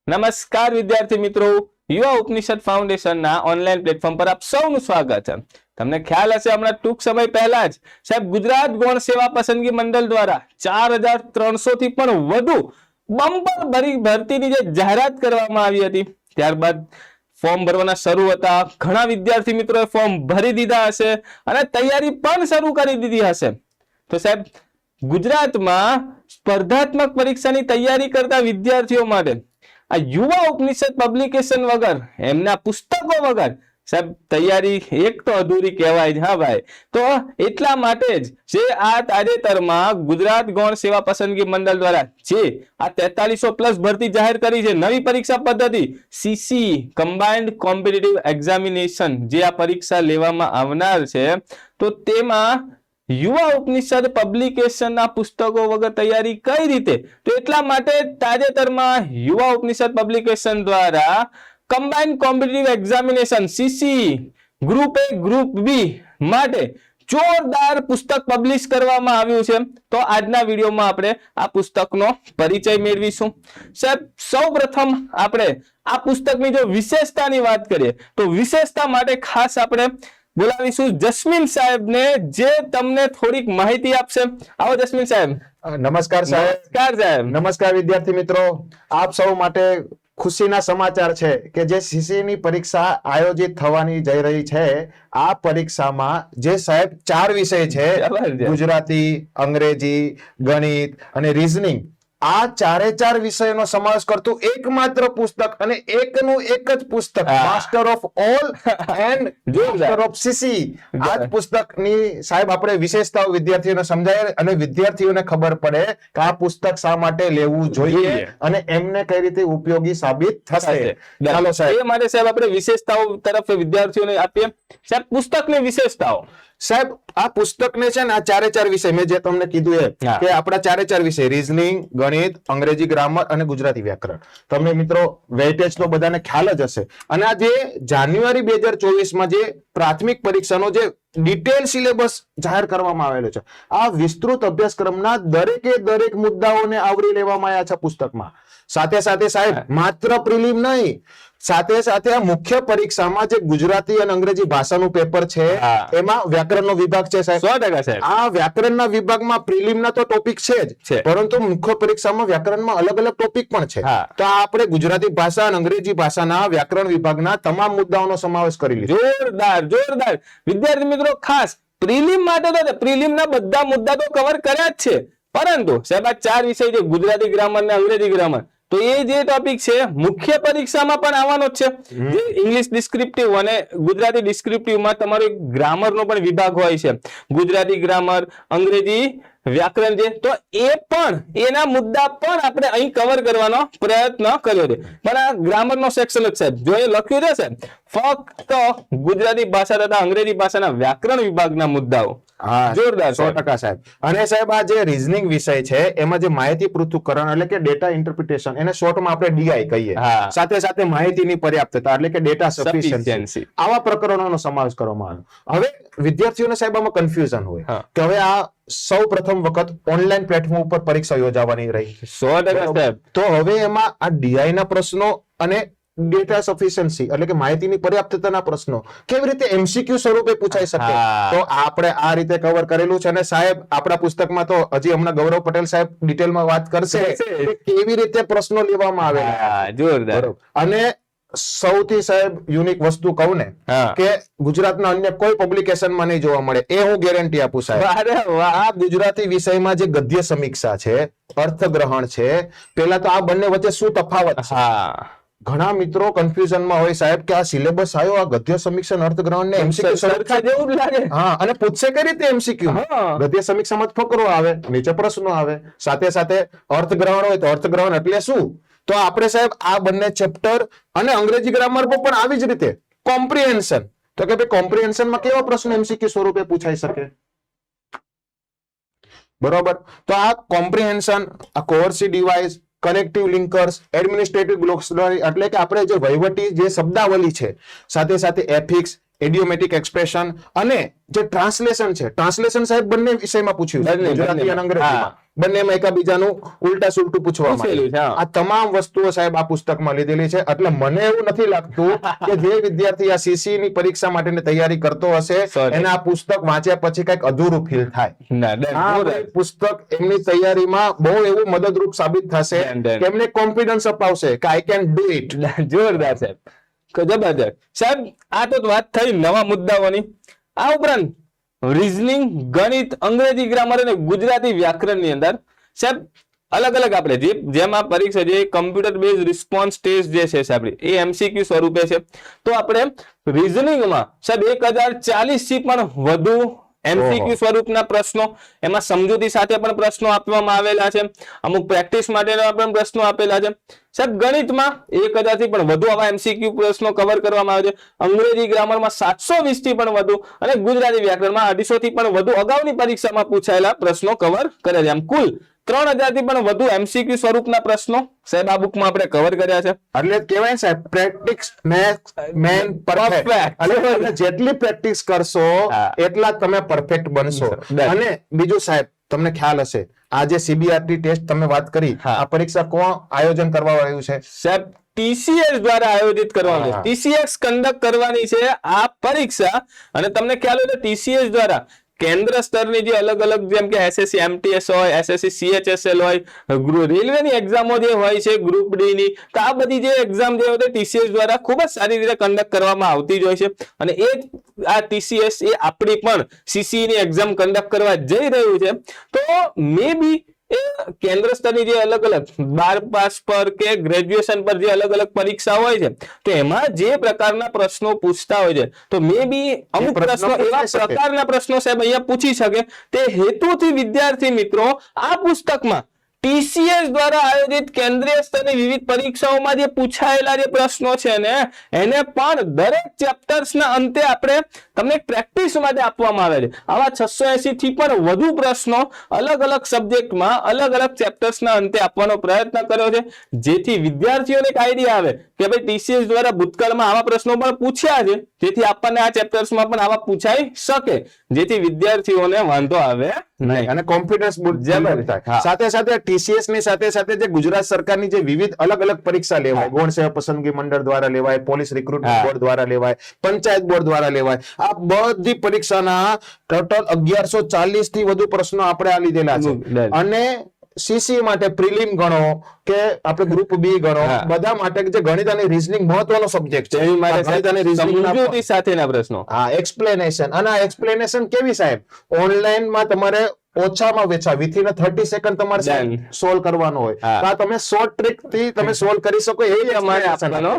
નમસ્કાર વિદ્યાર્થી મિત્રો, યુવા ઉપનિષદ ફાઉન્ડેશનના ઓનલાઈન પ્લેટફોર્મ પર આપ સૌનું સ્વાગત છે. તમને ખ્યાલ હશે હમણાં ટૂંક સમય પહેલા જ સાહેબ ગુજરાત ગૌણ સેવા પસંદગી મંડળ દ્વારા 4300 થી પણ વધુ બમ્પર ભરતીની જે જાહેરાત કરવામાં આવી હતી, ત્યારબાદ ફોર્મ ભરવાના શરૂ હતા. ઘણા વિદ્યાર્થી મિત્રોએ ફોર્મ ભરી દીધા હશે અને તૈયારી પણ શરૂ કરી દીધી હશે. તો સાહેબ ગુજરાતમાં સ્પર્ધાત્મક પરીક્ષાની તૈયારી કરતા વિદ્યાર્થીઓ માટે આ યુવા ઉપનિષદ પબ્લિકેશન વગર, એમના પુસ્તકો વગર સાહેબ તૈયારી એક તો અધૂરી કહેવાય. હા ભાઈ, તો એટલા માટે જ જે આ તાજેતરમાં ગુજરાત ગૌણ સેવા પસંદગી મંડળ દ્વારા જે આ 4300+ ભરતી જાહેર કરી છે, નવી પરીક્ષા પદ્ધતિ સીસી કમ્બાઇન્ડ કોમ્પિટિટિવ એક્ઝામિનેશન, જે આ પરીક્ષા લેવામાં આવનાર છે, તો તેમાં યુવા ઉપનિષદ પબ્લિકેશનના પુસ્તકો વગર તૈયારી કઈ રીતે? તો એટલા માટે તાજેતરમાં યુવા ઉપનિષદ પબ્લિકેશન દ્વારા combined competitive examination CC group A group B માટે જોરદાર પુસ્તક પબ્લિશ કરવામાં આવ્યું છે. તો આજના વિડીયોમાં આપણે આ પુસ્તકનો પરિચય મેળવીશું. સાહેબ સૌપ્રથમ આપણે આ પુસ્તકની જો વિશેષતાની વાત કરીએ તો વિશેષતા માટે ખાસ આપણે બોલાવીશું જસ્મીન સાહેબને, જે તમને થોડીક માહિતી આપશે. આવો જસ્મીન સાહેબ. નમસ્કાર સાહેબ. નમસ્કાર સાહેબ. નમસ્કાર વિદ્યાર્થી મિત્રો, આપ સૌ માટે ખુશીના સમાચાર છે કે જે સીસીની પરીક્ષા આયોજિત થવાની જઈ રહી છે, આ પરીક્ષામાં જે સાહેબ 4 વિષય છે, ગુજરાતી, અંગ્રેજી, ગણિત અને રીઝનિંગ, આ 4 વિષયનો સમાવેશ કરતું એકમાત્ર પુસ્તક અને એકનું એક જ પુસ્તક, master of all and master of CC. આ જ પુસ્તકની સાહેબ આપણે વિશેષતાઓ વિદ્યાર્થીઓને સમજાય અને વિદ્યાર્થીઓને ખબર પડે કે આ પુસ્તક શા માટે લેવું જોઈએ અને એમને કઈ રીતે ઉપયોગી સાબિત થશે. ચાલો સાહેબ, એ માટે સાહેબ આપણે વિશેષતાઓ તરફ વિદ્યાર્થીઓને આપીએ. સાહેબ પુસ્તકની વિશેષતાઓ. સાહેબ આ પુસ્તકને છે ને આ 4 વિષય મેં જે તમને કીધું એ કે આપણા 4 વિષય રીઝનિંગ, ગણિત, અંગ્રેજી ગ્રામર અને ગુજરાતી વ્યાકરણ, તમને મિત્રો વેઇટેજ તો બધાને ખ્યાલ જ હશે. અને આ જે જાન્યુઆરી 2024 માં જે પ્રાથમિક પરીક્ષાનો જે ડિટેલ સિલેબસ જાહેર કરવામાં આવેલો છે, આ વિસ્તૃત અભ્યાસક્રમના દરેક મુદ્દાઓને આવરી લેવામાં આવ્યા છે પુસ્તકમાં. સાથે સાથે સાહેબ માત્ર પ્રિલિમ નહીં, સાથે સાથે આ મુખ્ય પરીક્ષામાં જે ગુજરાતી અને અંગ્રેજી ભાષાનું પેપર છે, એમાં વ્યાકરણનો વિભાગ છે સાહેબ. 100% સાહેબ. આ વ્યાકરણના વિભાગમાં પ્રિલિમના તો ટોપિક છે જ, પરંતુ મુખ્ય પરીક્ષામાં વ્યાકરણમાં અલગ ટોપિક પણ છે. તો આપણે ગુજરાતી ભાષા અને અંગ્રેજી ભાષાના વ્યાકરણ વિભાગના તમામ મુદ્દાઓનો સમાવેશ કરી લીધો. જોરદાર વિદ્યાર્થી મિત્રો, ખાસ પ્રિલિમ માટે તો પ્રિલિમના બધા મુદ્દા તો કવર કર્યા જ છે, પરંતુ સાહેબ આ 4 વિષય છે, ગુજરાતી ગ્રામર અને અંગ્રેજી ગ્રામર, તો એ જે ટોપિક છે મુખ્ય પરીક્ષામાં પણ આવવાનો જ છે. ઇંગ્લિશ ડિસ્ક્રિપ્ટિવ અને ગુજરાતી ડિસ્ક્રિપ્ટિવમાં તમારો ગ્રામરનો પણ વિભાગ હોય છે, ગુજરાતી ગ્રામર, અંગ્રેજી વ્યાકરણ છે, તો એ પણ એના મુદ્દા પણ આપણે અહીં કવર કરવાનો પ્રયત્ન કર્યો છે. પણ આ ગ્રામરનો સેક્શન જ સાહેબ જો એ લખ્યું છે સાહેબ, ફક્ત ગુજરાતી ભાષા તથા અંગ્રેજી ભાષાના વ્યાકરણ વિભાગના મુદ્દાઓ. જોરદાર, 100% સાહેબ. અને સાહેબ આ જે રીઝનિંગ વિષય છે, એમાં જે માહિતી પૃથ્થકરણ એટલે કે ડેટા ઇન્ટરપ્રિટેશન, એને શોર્ટમાં આપણે ડીઆઈ કહીએ, સાથે સાથે માહિતીની પર્યાપ્તતા એટલે કે ડેટા સફિશિયન્સી, આવા પ્રકરણોનો સમાવેશ કરવામાં આવ્યો. હવે વિદ્યાર્થીઓને સાહેબ આમાં કન્ફ્યુઝન હોય કે હવે આ સૌ પ્રથમ વખત ઓનલાઈન પ્લેટફોર્મ ઉપર પરીક્ષા યોજાવાની રહી, 100% સાહેબ. તો હવે એમાં આ ડીઆઈ ના પ્રશ્નો અને ડેટા સફિશિયન્સી એટલે કે માહિતીની પર્યાપ્તતાના પ્રશ્નો કેવી રીતે એમસીક્યુ સ્વરૂપે પૂછાઈ શકે, તો આપણે આ રીતે કવર કરેલું છે. અને સાહેબ આપણા પુસ્તકમાં તો હજી હમણાં ગૌરવ પટેલ સાહેબ ડિટેલમાં વાત કરશે કે કેવી રીતે પ્રશ્નો લેવામાં આવે. જોરદાર. અને સૌથી સાહેબ યુનિક વસ્તુ કહું ને કે ગુજરાતના અન્ય કોઈ પબ્લિકેશનમાં નહીં જોવા મળે, એ હું ગેરંટી આપું સાહેબ. આ ગુજરાતી વિષયમાં જે ગદ્ય સમીક્ષા છે, અર્થગ્રહણ છે, પેલા તો આ બંને વચ્ચે શું તફાવત છે? ઘણા મિત્રો કન્ફ્યુઝનમાં હોય સાહેબ કે આ સિલેબસ આવ્યો, આ ગદ્ય સમીક્ષા અર્થગ્રહણ ને એમસીક્યુ સરખા જેવું લાગે. અને પૂછશે કઈ રીતે એમસીક્યુ? ગદ્ય સમીક્ષામાં ફકરો આવે, નીચે પ્રશ્નો આવે, સાથે સાથે અર્થગ્રહણ હોય તો અર્થગ્રહણ એટલે શું? તો આપણે સાહેબ આ બંને ચેપ્ટર અને અંગ્રેજી ગ્રામર પણ આવી જ રીતે કોમ્પ્રિહેન્શન, તો કે ભાઈ કોમ્પ્રિહેન્શનમાં કેવા પ્રશ્નો એમસીક્યુ સ્વરૂપે પૂછાઈ શકે, બરોબર? તો આ કોમ્પ્રિહેન્શન, આ કોર્સી ડિવાઇસ, કનેક્ટિવ લિંકર્સ, એડમિનિસ્ટ્રેટિવ ગ્લોસરી એટલે કે આપણે જે વહીવટી જે શબ્દાવલી છે, સાથે સાથે એથિક્સ, ઇડિયોમેટિક એક્સપ્રેશન અને જે ટ્રાન્સલેશન છે, ટ્રાન્સલેશન સાહેબ બંને વિષયમાં પૂછ્યું, ગુજરાતી અને અંગ્રેજીમાં. બંનેમાં એકબીજાનું ઉલટા સુલટું પૂછવામાં પૂછેલું છે, આવ્યું. આ તમામ વસ્તુઓ સાહેબ આ પુસ્તકમાં લીધેલી છે. એટલે મને એવું નથી લાગતું કે જે વિદ્યાર્થી આ સીસી ની પરીક્ષા માટેની તૈયારી કરતો હશે એને આ પુસ્તક વાંચ્યા પછી કઈક અધૂરું ફીલ થાય. આ પુસ્તક એમની તૈયારીમાં બહુ એવું મદદરૂપ સાબિત થશે કે એમને કોન્ફિડન્સ અપાવશે કે આઈ કેન ડુ ઇટ. જોરદાર સાહેબ, જબરદસ્ત સાહેબ. આ તો વાત થઈ નવા મુદ્દાઓની. આ ઉપરાંત રીઝનિંગ, ગણિત, અંગ્રેજી ગ્રામર અને ગુજરાતી વ્યાકરણ ની અંદર સાહેબ અલગ અલગ આપણે જેમ આ પરીક્ષા જે કમ્પ્યુટર બેઝ રિસ્પોન્સ ટેસ્ટ જે છે સાહેબ એ એમસીક્યુ સ્વરૂપે છે. તો આપણે રીઝનિંગમાં સાહેબ 1040 થી પણ વધુ એમસીક્યુ સ્વરૂપના પ્રશ્નો, એમાં સમજૂતી સાથે પણ પ્રશ્નો આપવામાં આવેલા છે, અમુક પ્રેક્ટિસ માટેના પણ પ્રશ્નો આપેલા છે. સાહેબ ગણિતમાં 1000 થી પણ વધુ આવા એમસીક્યુ પ્રશ્નો કવર કરવામાં આવે છે. અંગ્રેજી ગ્રામરમાં 720 થી પણ વધુ અને ગુજરાતી વ્યાકરણમાં 250 થી પણ વધુ અગાઉની પરીક્ષામાં પૂછાયેલા પ્રશ્નો કવર કરે છે. આમ કુલ 3000 થી પણ વધુ એમસીક્યુ સ્વરૂપના પ્રશ્નો સાહેબ આ બુકમાં આપણે કવર કર્યા છે. એટલે કહેવાય સાહેબ પ્રેક્ટિસ મેન પરફેક્ટ. એટલે જેટલી પ્રેક્ટિસ કરશો એટલા તમે પરફેક્ટ બનશો. અને બીજું સાહેબ તમને ખ્યાલ હશે આ જે સીબીઆરટી ટેસ્ટ તમે વાત કરી, આ પરીક્ષા કોણ આયોજન કરવા આવ્યું છે સાહેબ? TCS દ્વારા આયોજિત કરવાનું છે. TCS કન્ડક્ટ કરવાની છે આ પરીક્ષા. અને તમને ખ્યાલ હોય તો TCS દ્વારા કેન્દ્ર સ્તરની જે અલગ અલગ જેમ કે SSC MTS હોય, SSC CHSL હોય, રેલવેની એક્ઝામો જે હોય છે ગ્રુપ ડી ની, તો આ બધી જે એક્ઝામ જે હોય TCS દ્વારા ખૂબ જ સારી રીતે કન્ડક્ટ કરવામાં આવતી જ હોય છે. અને એ આ TCS એ આપણી પણ CCE ની એક્ઝામ કન્ડક્ટ કરવા જઈ રહ્યું છે. તો મે બી એ કેન્દ્ર સ્તરની જે અલગ અલગ 12 પાસ પર કે ગ્રેજ્યુએશન પર જે અલગ અલગ પરીક્ષા હોય છે તો એમાં જે પ્રકારના પ્રશ્નો પૂછતા હોય છે તો મે બી અમુક પ્રશ્નો એવા પ્રકારના પ્રશ્નો સાહેબ અહીંયા પૂછી શકે. તે હેતુથી વિદ્યાર્થી મિત્રો આ પુસ્તકમાં TCS દ્વારા આયોજિત કેન્દ્રીય સ્તરની વિવિધ પરીક્ષાઓમાં જે પૂછાયેલા જે પ્રશ્નો છે ને એને પણ દરેક ચેપ્ટર્સના અંતે આપણે તમને પ્રેક્ટિસ માટે આપવામાં આવે છે. આવા 680 થી પણ વધુ પ્રશ્નો અલગ અલગ સબ્જેક્ટમાં અલગ અલગ ચેપ્ટર્સના અંતે આપવાનો પ્રયત્ન કર્યો છે, જેથી વિદ્યાર્થીઓને એક આઈડિયા આવે કે ભાઈ TCS દ્વારા ભૂતકાળમાં આવા પ્રશ્નો પણ પૂછ્યા છે, જેથી આપણને આ ચેપ્ટર્સમાં પણ આવા પૂછાઈ શકે, જેથી વિદ્યાર્થીઓને વાંધો આવે નહીં અને કોન્ફિડન્સ થાય. સાથે સાથે TCS ની સાથે સાથે જે ગુજરાત સરકારની જે વિવિધ અલગ અલગ પરીક્ષા લેવાય, ગૌણ સેવા પસંદગી મંડળ દ્વારા લેવાય, પોલીસ રિક્રુટમેન્ટ બોર્ડ દ્વારા લેવાય, પંચાયત બોર્ડ દ્વારા લેવાય, આ બધી પરીક્ષાના ટોટલ 1140 થી વધુ પ્રશ્નો આપણે આ લીધેલા છે. અને સીસી માટે પ્રિલિમ ગણો કે આપણે ગ્રુપ બી ગણો, બધા માટે જે ગણિત અને રીઝનિંગ મહત્વનો સબ્જેક્ટ છે, ગણિત અને રીઝનિંગ સાથેના પ્રશ્નો, એક્સપ્લેનેશન. અને આ એક્સપ્લેનેશન કેવી સાહેબ? ઓનલાઈન માં તમારે ઓછામાં ઓછા વિથિન 30 સેકન્ડ તમારે સોલ્વ કરવાનો હોય, તો તમે શોર્ટ ટ્રિક થી તમે સોલ્વ કરી શકો એ અમારે આપવાનો.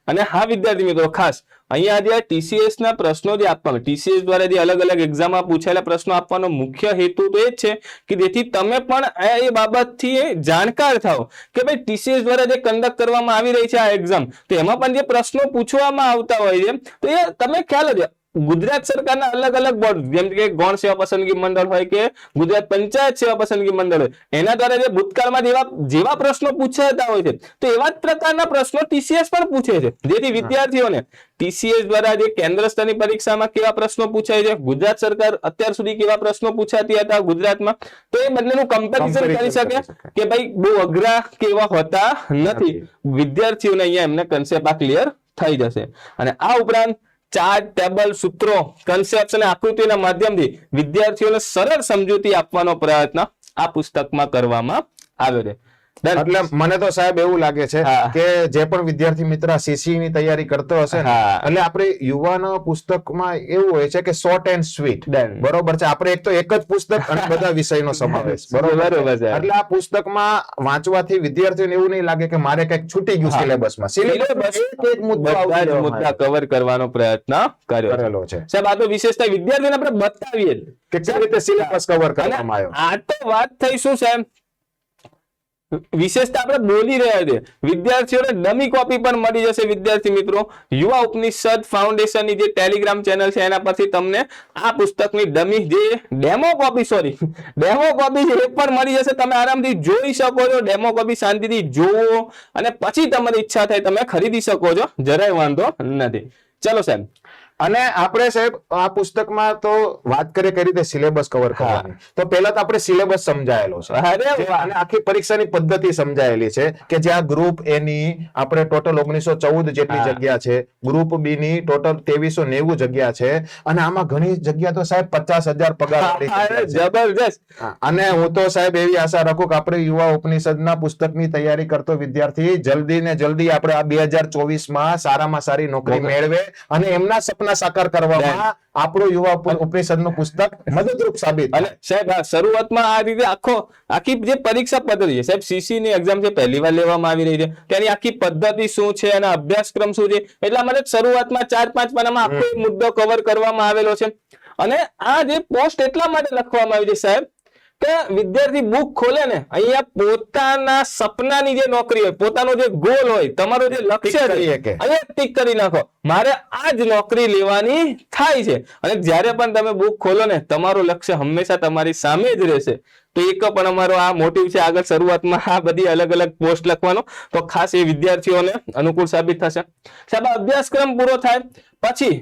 અને હા વિદ્યાર્થી મિત્રો ખાસ અહીંયા જે TCS ના પ્રશ્નો જે આપવામાં, TCS દ્વારા જે અલગ અલગ એક્ઝામમાં પૂછાયેલા પ્રશ્નો આપવાનો મુખ્ય હેતુ તો એ જ છે કે જેથી તમે પણ એ બાબતથી જાણકાર થાઓ કે ભાઈ TCS દ્વારા જે કન્ડક્ટ કરવામાં આવી રહી છે આ એક્ઝામ, તો એમાં પણ જે પ્રશ્નો પૂછવામાં આવતા હોય છે તો એ તમે ખ્યાલ જ ગુજરાત સરકારના અલગ અલગ બોર્ડ જેમ કે ગૌણ સેવા પસંદગી મંડળ હોય કે ગુજરાત પંચાયત સેવા પસંદગી મંડળ હોય, એના દ્વારા જે ભૂતકાળમાં જેવા પ્રશ્નો પૂછાતા હોય છે તો એવા જ પ્રકારના પ્રશ્નો TCS પણ પૂછે છે, જેથી વિદ્યાર્થીઓને TCS દ્વારા જે કેન્દ્ર સ્તરની પરીક્ષામાં કેવા પ્રશ્નો પૂછાય છે, ગુજરાત સરકાર અત્યાર સુધી કેવા પ્રશ્નો પૂછાતી હતા ગુજરાતમાં, તો એ બંનેનું કમ્પેરિઝન કરી શકે કે ભાઈ બહુ અઘરા કેવા હોતા નથી. વિદ્યાર્થીઓને અહીંયા એમને કન્સેપ્ટ આ ક્લિયર થઈ જશે. અને આ ઉપરાંત ચાર્ટ, ટેબલ, સૂત્રો, કન્સેપ્ટ અને આકૃતિના માધ્યમથી વિદ્યાર્થીઓને સરળ સમજૂતી આપવાનો પ્રયત્ન આ પુસ્તકમાં કરવામાં આવ્યો છે. એટલે મને તો સાહેબ એવું લાગે છે કે જે પણ વિદ્યાર્થી મિત્ર સીસી ની તૈયારી કરતો હશે ને, એટલે આપણે યુવાન પુસ્તકમાં એવું હોય છે કે શોર્ટ એન્ડ સ્વીટ, બરોબર છે. આપણે એક જ પુસ્તક અને બધા વિષયનો સમાવેશ, બરોબર. એટલે આ પુસ્તકમાં વાંચવાથી વિદ્યાર્થીઓને એવું નહીં લાગે કે મારે કઈક છૂટી ગયું સિલેબસમાં. સિલેબસ એક મુદ્દા કવર કરવાનો પ્રયત્ન કરેલો છે સાહેબ. આ તો વિશેષતા વિદ્યાર્થીઓને આપણે બતાવીએ કે કેવી રીતે સિલેબસ કવર કરવામાં આવ્યો. આ તો વાત થઈ શું સાહેબ વિશેષતા આપણે બોલી રહ્યા છે. વિદ્યાર્થીઓને ડમી કોપી પણ મળી જશે વિદ્યાર્થી મિત્રો. યુવા ઉપનિષદ ફાઉન્ડેશનની જે ટેલિગ્રામ ચેનલ છે એના પરથી તમને આ પુસ્તકની ડમી જે ડેમો કોપી છે એ પણ મળી જશે. તમે આરામથી જોઈ શકો છો, ડેમો કોપી શાંતિથી જોવો અને પછી તમારી ઈચ્છા થાય તમે ખરીદી શકો છો, જરાય વાંધો નથી. ચલો સાહેબ અને આપણે સાહેબ આ પુસ્તકમાં તો વાત કરીએ કઈ રીતે સિલેબસ કવર કરવાની, તો પહેલા તો આપણે સિલેબસ સમજાયેલો છે અને આખી પરીક્ષાની પદ્ધતિ સમજાયેલી છે કે જ્યાં ગ્રુપ એ ની આપણે ટોટલ 1914 જેટલી જગ્યા છે, ગ્રુપ બી ની ટોટલ 2390 જગ્યા છે, અને આમાં ઘણી જગ્યા તો સાહેબ 50,000 પગાર. જબરજસ્ત. અને હું તો સાહેબ એવી આશા રાખું કે આપણે યુવા ઉપનિષદના પુસ્તકની તૈયારી કરતો વિદ્યાર્થી જલ્દી ને જલ્દી આપણે આ 2024 સારામાં સારી નોકરી મેળવે અને એમના સપના સાકાર કરવામાં આપણું યુવા ઉપનિષદનું પુસ્તક મદદરૂપ સાબિત. અને સાહેબ શરૂઆતમાં આ રીતે આખી જે પરીક્ષા પદ્ધતિ છે સાહેબ, સીસી ની એક્ઝામ છે પહેલી વાર લેવામાં આવી રહી છે, તેની આખી પદ્ધતિ શું છે અને અભ્યાસક્રમ શું છે, એટલા માટે શરૂઆતમાં 4-5 પાનામાં આખો મુદ્દો કવર કરવામાં આવેલો છે. અને આ જે પોસ્ટ એટલા માટે લખવામાં આવી છે સાહેબ કે વિદ્યાર્થી બુક ખોલે ને અહીંયા પોતાના સપનાની જે નોકરી હોય, પોતાનો જે ગોલ હોય, તમારો જે લક્ષ્ય છે અહીંયા ટીક કરી નાખો, મારે આ જ નોકરી લેવાની થાય છે. અને જ્યારે પણ તમે બુક ખોલો ને તમારું લક્ષ્ય હંમેશા તમારી સામે જ રહેશે. તો એક પણ અમારો આ મોટિવ છે આગળ શરૂઆતમાં આ બધી અલગ અલગ પોસ્ટ લખવાનો, તો ખાસ એ વિદ્યાર્થીઓને અનુકૂળ સાબિત થશે. સાહેબ અભ્યાસક્રમ પૂરો થાય પછી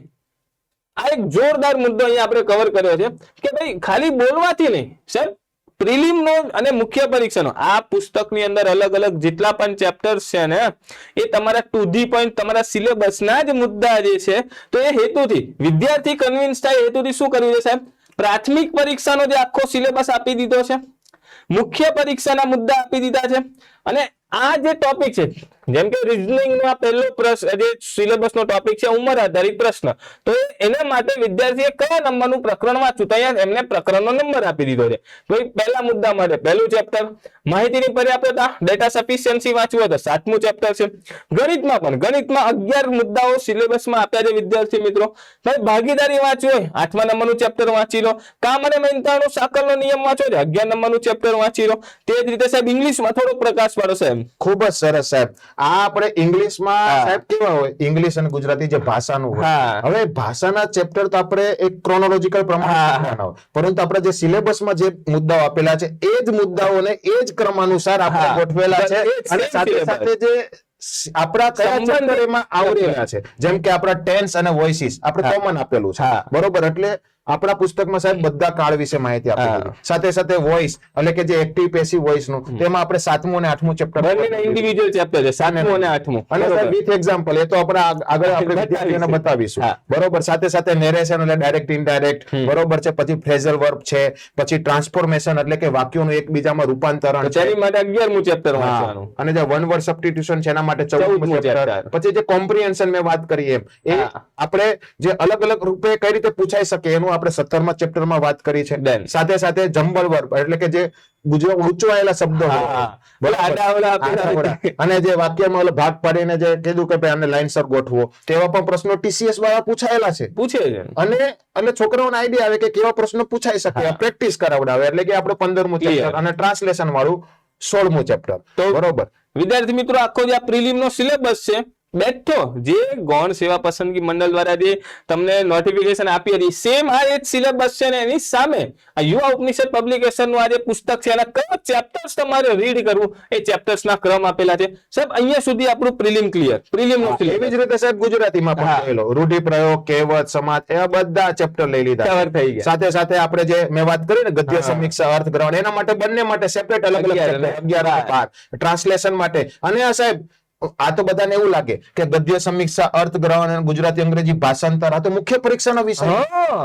આ એક જોરદાર મુદ્દો અહીંયા આપણે કવર કર્યો છે કે ભાઈ ખાલી બોલવાથી નહીં સાહેબ, પ્રિલિમનો અને મુખ્ય પરીક્ષાનો આ પુસ્તકની અંદર અલગ અલગ જેટલા પણ ચેપ્ટર્સ છે ને એ તમારા ટુ ધી પોઈન્ટ તમારા સિલેબસના જ મુદ્દા જે છે, તો એ હેતુથી વિદ્યાર્થી કન્વિન્સ થાય હેતુથી શું કર્યું છે સાહેબ, પ્રાથમિક પરીક્ષાનો જે આખો સિલેબસ આપી દીધો છે, મુખ્ય પરીક્ષાના મુદ્દા આપી દીધા છે, અને આ જે ટોપિક છે જેમ કે રીઝનિંગ નો પહેલો પ્રશ્ન જે સિલેબસ નો ટોપિક છે ઉંમર આધારિત પ્રશ્ન, તો એના માટે વિદ્યાર્થીએ કયા નંબરનું પ્રકરણ વાંચ્યું, તો અહીંયા એમને પ્રકરણનો નંબર આપી દીધો છે. તો પહેલા મુદ્દા માટે પહેલું ચેપ્ટર માહિતીની પર્યાપ્તતા, ડેટા સફિશિયન્સી વાંચવું તો 7મું ચેપ્ટર છે. ગણિતમાં પણ ગણિતમાં 11 મુદ્દાઓ સિલેબસમાં આપ્યા છે વિદ્યાર્થી મિત્રો. ભાગીદારી વાંચવી હોય 8મા નંબરનું ચેપ્ટર વાંચી લો, કામ અને મહેનતાનો સાકળનો નિયમ વાંચવો છે 11 નંબરનું ચેપ્ટર વાંચી લો. તે જ રીતે સાહેબ ઇંગ્લિશમાં થોડો પ્રકાશ પાડો સાહેબ. ખૂબ જ સરસ સાહેબ. આ આપણે ઇંગ્લિશમાં સાહેબ કેવા હોય, ઇંગ્લિશ અને ગુજરાતી જે ભાષાનું હોય, હવે ભાષાના ચેપ્ટર તો આપણે એક ક્રોનોલોજીકલ પ્રમાણે, પરંતુ આપણે જે સિલેબસમાં જે મુદ્દાઓ આપેલા છે એ જ મુદ્દાઓને એ જ ક્રમ અનુસાર આપણે ગોઠવેલા છે, અને સાથે સાથે જે આપણા કયા ચેપ્ટર એમાં આવરેલા છે, જેમ કે આપણા ટેન્સ અને વોઇસીસ આપણે કોમન આપેલું છે, બરોબર. એટલે આપણા પુસ્તકમાં સાહેબ બધા કાળ વિશે માહિતી આપી, સાથે સાથે વોઇસ એટલે કે જે એક્ટિવ પેસિવ વોઇસ નું, તેમાં આપણે 7મું અને 8મું ચેપ્ટર ઇન્ડિવિડ્યુઅલ ચેપ્ટર છે 7મું અને 8મું, અને સાહેબ વિથ એક્ઝામ્પલ એ તો આપણે આગળ આપણે વિદ્યાર્થીઓને બતાવીશું, બરોબર. સાથે સાથે નેરેશન એટલે ડાયરેક્ટ ઇનડાયરેક્ટ, બરોબર છે, પછી ફ્રેઝલ વર્બ છે, પછી ટ્રાન્સફોર્મેશન એટલે કે વાક્યોનું એકબીજામાં રૂપાંતરણ, તેની માટે 11મું ચેપ્ટર વાંચવાનું, અને જે વન વર્ડ સબસ્ટિટ્યુશન છે એના માટે 14મું ચેપ્ટર. પછી જે કોમ્પ્રિહેન્શન મેં વાત કરી એમ એ આપણે જે અલગ અલગ રૂપે કઈ રીતે પૂછાઈ શકે એનું આપણે 17મા ચેપ્ટરમાં વાત કરી છે. સાથે સાથે જમ્બલ વર્બ એટલે કે જે ગૂંચવાયેલા શબ્દો અને જે વાક્યમાં ભાગ પાડીને જે કીધું કે ભાઈ આને લાઈનસર ગોઠવો, તેવા પણ પ્રશ્નો ટીસીએસ વાળા પૂછાયેલા છે, પૂછે છે. અને છોકરાઓને આઈડિયા આવે કે કેવા પ્રશ્નો પૂછાઈ શકે, પ્રેક્ટિસ કરાવડાવે. એટલે કે આપણે 15મું ચેપ્ટર અને ટ્રાન્સલેશન વાળું 16મું ચેપ્ટર, બરોબર. વિદ્યાર્થી મિત્રો આખો જે આ પ્રિલિમ નો સિલેબસ છે બેઠો જે ગૌણ સેવા પસંદગી મંડળ દ્વારા જે તમને નોટિફિકેશન આપી હતી સેમ આ એક સિલેબસ છે ને એની સામે આ યુવા ઉપનિષદ પબ્લિકેશન નું આ જે પુસ્તક છે એના કયા ચેપ્ટર્સ તમારે રીડ કરવું એ ચેપ્ટર્સ ના ક્રમ આપેલા છે સાહેબ. અહીંયા સુધી આપણું પ્રિલિમ ક્લિયર, પ્રિલિમ નો ક્લિયર. એવી જ રીતે સાહેબ ગુજરાતીમાં પણ કહેલો રૂઢિપ્રયોગ, કહેવત, સમાજ એવા બધા ચેપ્ટર લઈ લીધા, કવર થઈ ગયા. સાથે સાથે આપણે જે મેં વાત કરી ને ગદ્ય સમીક્ષા, અર્થગ્રહણ, એના માટે બંને માટે સેપરેટ અલગ અલગ ચેપ્ટર 11 અને 12 ટ્રાન્સલેશન માટે. અને આ સાહેબ આ તો બધાને એવું લાગે કે ગદ્ય સમીક્ષા, અર્થગ્રહણ અને ગુજરાતી અંગ્રેજી ભાષાંતર આ તો મુખ્ય પરીક્ષાનો વિષય,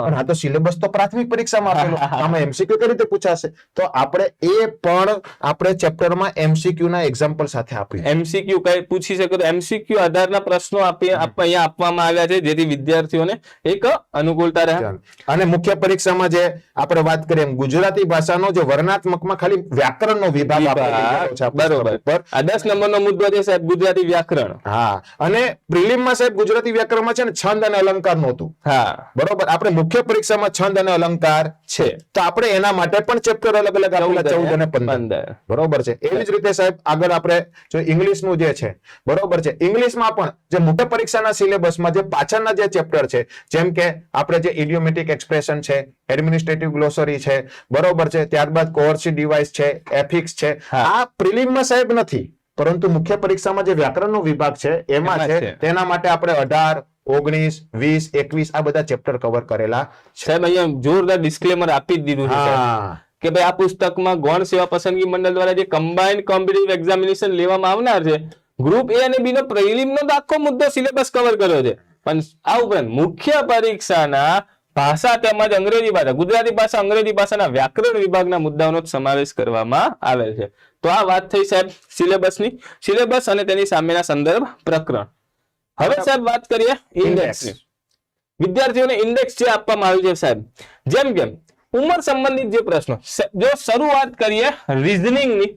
પણ આ તો સિલેબસ તો પ્રાથમિક પરીક્ષામાં આપેલો, આમાં એમસીક્યુ કઈ રીતે પૂછાશે? તો આપણે એ પણ આપણે ચેપ્ટરમાં એમસીક્યુ ના એક્ઝામ્પલ સાથે આપ્યું. એમસીક્યુ કઈ પૂછી શકે તો એમસીક્યુ આધારના પ્રશ્નો અહીંયા આપવામાં આવ્યા છે જેથી વિદ્યાર્થીઓને એક અનુકૂળતા રહે. અને મુખ્ય પરીક્ષામાં જે આપણે વાત કરીએ ગુજરાતી ભાષાનો જે વર્ણનાત્મકમાં ખાલી વ્યાકરણનો વિભાગ આપેલો છે, બરોબર. આ 10 નંબરનો મુદ્દો છે સાહેબ ગુજરાતી વ્યાકરણ. હા, અને પ્રિલિમમાં સાહેબ ગુજરાતી વ્યાકરણમાં છે ને છંદ અને અલંકાર નહોતું. હા, બરોબર. આપણે મુખ્ય પરીક્ષામાં છંદ અને અલંકાર છે, તો આપણે એના માટે પણ ચેપ્ટર અલગ અલગ આપેલા 14 અને 15, બરોબર છે. એવી જ રીતે સાહેબ આગળ આપણે જો ઇંગ્લિશનું જે છે, બરોબર છે, ઇંગ્લિશમાં પણ જે મુખ્ય પરીક્ષાના સિલેબસમાં જે પાછળના જે ચેપ્ટર છે, જેમ કે આપણે જે ઇડિયોમેટિક એક્સપ્રેશન છે, એડમિનિસ્ટ્રેટિવ ગ્લોસરી છે, બરોબર છે, ત્યારબાદ કોર્સી ડિવાઇસ છે, એફિક્સ છે, આ પ્રિલિમમાં સાહેબ નથી, પરંતુ મુખ્ય પરીક્ષામાં જે વ્યાકરણનો વિભાગ છે એમાં છે. તેના માટે આપણે 18, 19, 20, 21 આ બધા ચેપ્ટર કવર કરેલા છે. સાહેબ અહીંયા જોરદાર ડિસ્ક્લેમર આપી જ દીધું છે સાહેબ કે ભાઈ આ પુસ્તકમાં ગૌણ સેવા પસંદગી મંડળ દ્વારા જે કમ્બાઇન્ડ કોમ્પિટિટિવ એક્ઝામિનેશન લેવામાં આવનાર છે, ગ્રુપ એ અને બી નો પ્રિલિમ નો આખો મુદ્દો સિલેબસ કવર કર્યો છે. પણ આ ઉપરાંત મુખ્ય પરીક્ષાના ભાષા તેમજ અંગ્રેજી ભાષા, ગુજરાતી ભાષા, અંગ્રેજી ભાષાના વ્યાકરણ વિભાગના મુદ્દાઓનો સમાવેશ કરવામાં આવેલ છે. તો આ વાત થઈ સાહેબ સિલેબસની. સિલેબસ અને તેની સામેના સંદર્ભ પ્રકરણ. હવે સાહેબ વાત કરીએ ઇન્ડેક્સની. વિદ્યાર્થીઓને ઇન્ડેક્સ જે આપવામાં આવ્યું છે સાહેબ, જેમ કે ઉંમર સંબંધિત જે પ્રશ્નો, જો શરૂઆત કરીએ રીઝનિંગની,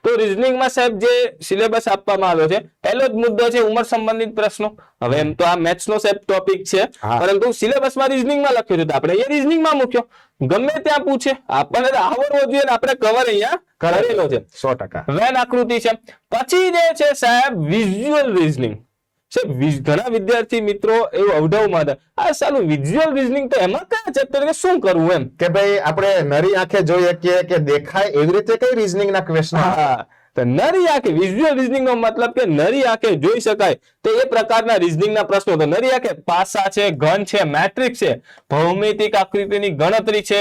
તો રીઝનિંગમાં સાહેબ જે સિલેબસ આપવામાં આવ્યો છે, પહેલો જ મુદ્દો છે ઉંમર સંબંધિત પ્રશ્નો. હવે એમ તો આ મેથ્સ નો સાહેબ ટોપિક છે, પરંતુ સિલેબસમાં રીઝનિંગમાં લખ્યો છે તો આપણે અહીંયા રીઝનિંગમાં મૂક્યો. ગમે ત્યાં પૂછે, આપણને આવડવો જોઈએ ને આપણે કવર અહીંયા કરેલો છે 100%. વેન આકૃતિ છે. પછી જે છે સાહેબ વિઝ્યુઅલ રીઝનિંગ. ઘણા વિદ્યાર્થી મિત્રો એવું અવઢવમાં હતા, આ સાલું વિઝ્યુઅલ રીઝનિંગ તો એમાં કયા ચેપ્ટર કે શું કરવું એમ કે ભાઈ આપણે નરી આંખે જોઈએ કે દેખાય એવી રીતે કઈ રીઝનિંગ ના ક્વેશ્ચન. તો નરી આંખે વિઝ્યુઅલ રીઝનિંગ નો મતલબ કે નરી આંખે જોઈ શકાય તો એ પ્રકારના રીઝનિંગ ના પ્રશ્નો. તો નરી આંખે પાસા છે, ઘન છે, મેટ્રિક્સ છે, ભૌમિતિક આકૃતિની ગણતરી છે,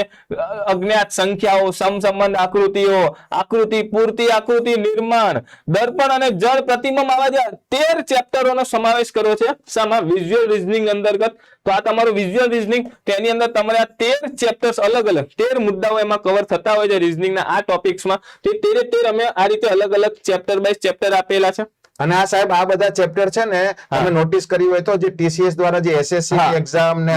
અજ્ઞાત સંખ્યાઓ, સમસંબંધ આકૃતિઓ, આકૃતિ પૂર્તિ, આકૃતિ નિર્માણ, દર્પણ અને જળ પ્રતિબંધ આવા જે 13 ચેપ્ટરોનો સમાવેશ કર્યો છે શામાં વિઝ્યુઅલ રીઝનિંગ અંતર્ગત. તો આ તમારું વિઝ્યુઅલ રીઝનિંગ, તેની અંદર તમારે આ 13 ચેપ્ટર્સ અલગ અલગ 13 મુદ્દાઓ એમાં કવર થતા હોય છે રીઝનિંગના આ ટોપિક્સમાં. તે 13 અમે આ રીતે અલગ અલગ ચેપ્ટર બાય ચેપ્ટર આપેલા છે. અને આ સાહેબ આ બધા ચેપ્ટર છે ને તમે નોટિસ કર્યું હોય તો જે TCS દ્વારા જે SSC ની એક્ઝામ ને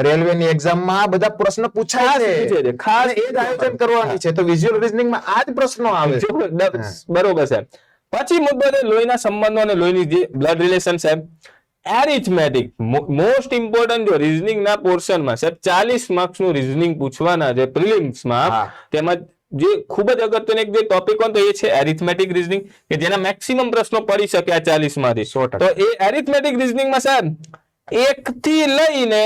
રેલવે ની એક્ઝામ માં આ બધા પ્રશ્ન પૂછાય છે, ખાસ એ જ આયોજન કરવાની છે. તો વિઝ્યુઅલ રીઝનિંગ માં આ જ પ્રશ્નો આવે છે. બરોબર સાહેબ. પછી મુદ્દો છે લોહીના સંબંધો અને લોહીની જે બ્લડ રિલેશન સાહેબ. એરિથમેટિક મોસ્ટ ઇમ્પોર્ટન્ટ જો રીઝનિંગ ના પોર્શનમાં સાહેબ 40 માર્ક્સ નું રીઝનિંગ પૂછવાના છે પ્રિલિમ્સ માં. તેમાં જે ખૂબ જ અગત્યનો એક જે ટોપિક હોય તો એ છે એરિથમેટિક રીઝનિંગ, કે જેના મેક્સિમમ પ્રશ્નો પડી શકે આ 40 માંથી. તો એ એરિથમેટિક રીઝનિંગ માં સાહેબ 1 થી લઈને